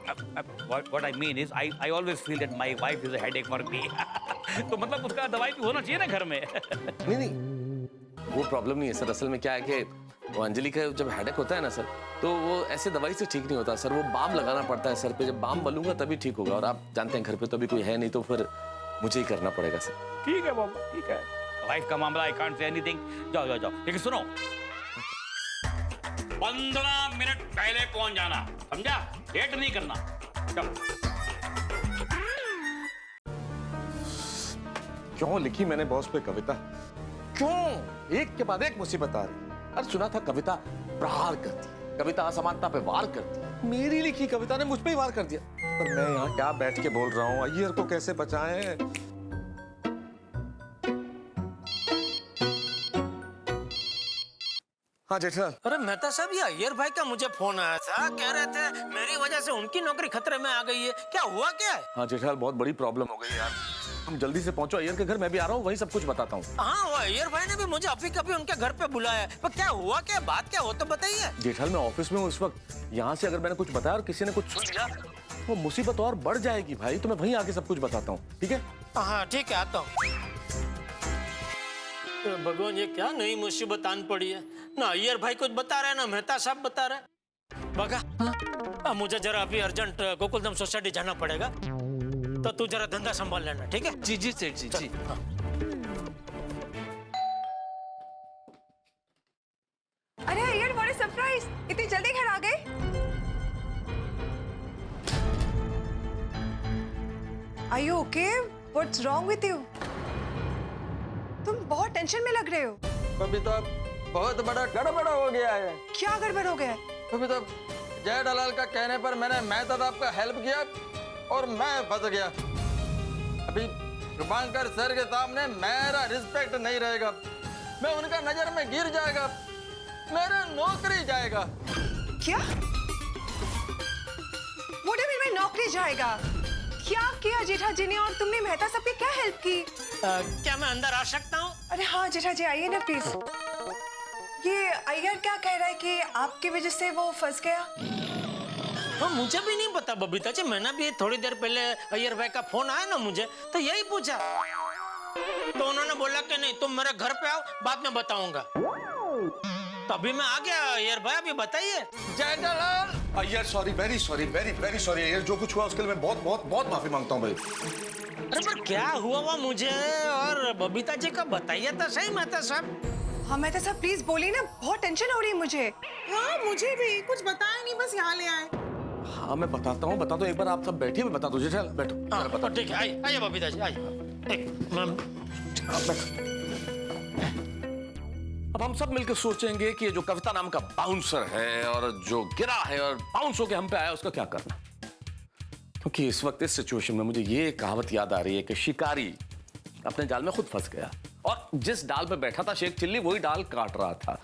S6: what I mean is I always feel that my wife is a headache for me। तो मतलब उसका दवाई भी होना चाहिए ना घर में।
S10: नहीं, वो प्रॉब्लम नहीं है सर। असल में क्या है कि वो अंजलि का जब हेडेक होता है ना सर, तो वो ऐसे दवाई से ठीक नहीं होता सर। वो बाम लगाना पड़ता है सर पे, जब बाम मलूंगा तभी ठीक होगा। और आप जानते हैं घर पे तो अभी कोई है नहीं, तो फिर मुझे ही करना पड़ेगा सर।
S6: ठीक है बाबा, ठीक है, वाइफ का मामला, आई कांट से एनीथिंग। जाओ। लेकिन सुनो, 15 मिनट पहले पहुंच जाना, समझा? लेट नहीं करना। चलो।
S8: क्यों लिखी मैंने बॉस पे कविता? क्यों एक के बाद एक मुसीबत आ रही? अरे सुना था कविता प्रहार करती है, कविता असमानता पे वार करती है। मेरी लिखी कविता ने मुझ पे ही वार कर दिया। पर मैं यहाँ क्या बैठ के बोल रहा हूँ, अय्यर को कैसे बचाएं? हाँ जेठालाल।
S4: अरे मेहता साहब, ये अय्यर भाई का मुझे फोन आया था, कह रहे थे मेरी वजह से उनकी नौकरी खतरे में आ गई है। क्या हुआ क्या है?
S8: हाँ जेठालाल, बहुत बड़ी प्रॉब्लम हो गई यार। तुम जल्दी से पहुंचो अय्यर के घर, मैं भी आ रहा हूँ, वही सब कुछ बताता हूँ।
S4: हाँ, वो अय्यर भाई ने भी मुझे अभी कभी उनके घर पे बुलाया है। पर क्या हुआ क्या, बात क्या हो तो बताइए।
S8: जेठालाल, मैं ऑफिस में हूँ इस वक्त। यहाँ से अगर मैंने कुछ बताया और किसी ने कुछ सुन लिया, वो मुसीबत और बढ़ जाएगी भाई। तो मैं वहीं आके सब कुछ बताता हूँ, ठीक है?
S4: हाँ ठीक है, आता हूँ। भगवान, ये क्या नई मुसीबत आन पड़ी है? ना अय्यर भाई कुछ बता रहे हैं, ना मेहता साहब बता रहे। बगा, मुझे जरा अभी अर्जेंट गोकुलधाम सोसाइटी जाना पड़ेगा, तो तू जरा धंधा संभाल लेना, ठीक है?
S5: जी सेठ जी।
S4: हाँ।
S2: अरे Iyer, what is
S11: What's wrong with you? तुम बहुत टेंशन में लग रहे हो।
S7: बबीता बहुत बड़ा गड़बड़ हो गया है।
S11: क्या गड़बड़ हो गया है?
S7: बबीता जय दलाल का कहने पर मैंने मेहता साहब का हेल्प किया और मैं फंस गया। अभी शुभांकर सर के सामने मेरा रिस्पेक्ट नहीं रहेगा, मैं उनका नजर में गिर जाएगा, मेरा नौकरी जाएगा।
S11: क्या? What do you mean by नौकरी जाएगा? क्या किया जेठा जी ने और तुमने मेहता साहब की क्या हेल्प की?
S4: क्या मैं अंदर आ सकता हूँ?
S11: अरे हाँ जेठा जी आइए ना प्लीज। ये अय्यर क्या कह रहा है कि आपकी वजह से वो फंस गया?
S4: हाँ, मुझे भी नहीं पता बबीता जी, मैंने भी थोड़ी देर पहले अय्यर भाई का फोन आया ना मुझे, तो यही पूछा, तो उन्होंने बोला कि नहीं तुम मेरे घर पे आओ, बाद में बताऊंगा। तभी मैं आ गया। अय्यर भाई अभी बताइए।
S7: Jai Dalal.
S3: Iyer sorry, very sorry, very very sorry Iyer, जो कुछ हुआ उसके लिए मैं बहुत बहुत बहुत माफी मांगता हूँ भाई।
S4: अरे पर क्या हुआ मुझे और बबीता जी का बताइए तो सही मेहता साहब।
S11: हाँ मेहता साहब प्लीज बोलिए ना, बहुत टेंशन हो रही है मुझे।
S12: हाँ मुझे भी कुछ बताया नहीं, बस यहाँ ले आए।
S10: हाँ मैं बताता हूँ, बता दो एक बार, आप सब बैठिए, मैं बता दो। जेठा बैठो।
S4: हाँ बता, ठीक है, आइए बबीता जी आइए।
S10: अब हम सब मिलकर सोचेंगे कि ये जो कविता नाम का बाउंसर है और जो गिरा है और बाउंस होके हम पे आया, उसका क्या करना। क्योंकि इस वक्त इस सिचुएशन में मुझे ये कहावत याद आ रही है कि शिकारी अपने जाल में खुद फंस गया और जिस डाल पे बैठा था शेख चिल्ली वही डाल काट रहा था।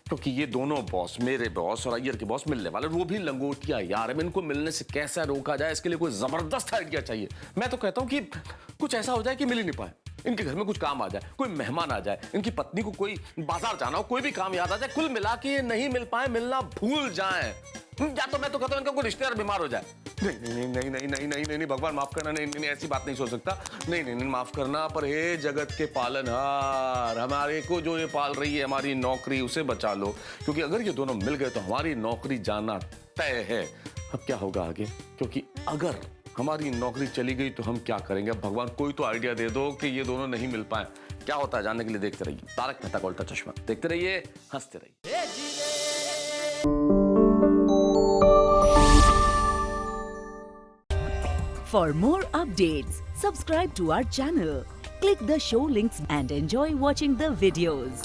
S10: क्योंकि ये दोनों बॉस, मेरे बॉस और अय्यर के बॉस मिलने वाले, वो भी लंगोटिया यार। अब इनको मिलने से कैसे रोका जाए, इसके लिए कोई जबरदस्त आइडिया चाहिए। मैं तो कहता हूँ कि कुछ ऐसा हो जाए कि मिल ही नहीं पाए, इनके घर में कुछ काम आ जाए, कोई मेहमान आ जाए, इनकी पत्नी को कोई बाजार जाना हो, कोई भी काम याद आ जाए, कुल मिला के ये नहीं मिल पाए, मिलना भूल जाए। या तो मैं तो कहता हूँ इनका कोई रिश्तेदार बीमार हो जाए। नहीं नहीं नहीं नहीं नहीं नहीं नहीं नहीं भगवान माफ करना, नहीं नहीं ऐसी बात नहीं सोच सकता। नहीं नहीं नहीं माफ करना, पर हे जगत के पालनहार, हमारे को जो ये पाल रही है हमारी नौकरी, उसे बचा लो। क्योंकि अगर ये दोनों मिल गए तो हमारी नौकरी जाना तय है। अब क्या होगा आगे, क्योंकि अगर हमारी नौकरी चली गई तो हम क्या करेंगे। अब भगवान कोई तो आइडिया दे दो कि ये दोनों नहीं मिल पाए। क्या होता है जानने के लिए देखते रहिए तारक मेहता का उल्टा चश्मा, देखते रहिए, हंसते रहिए।
S13: For more updates, subscribe to our channel, click the show links and enjoy watching the videos.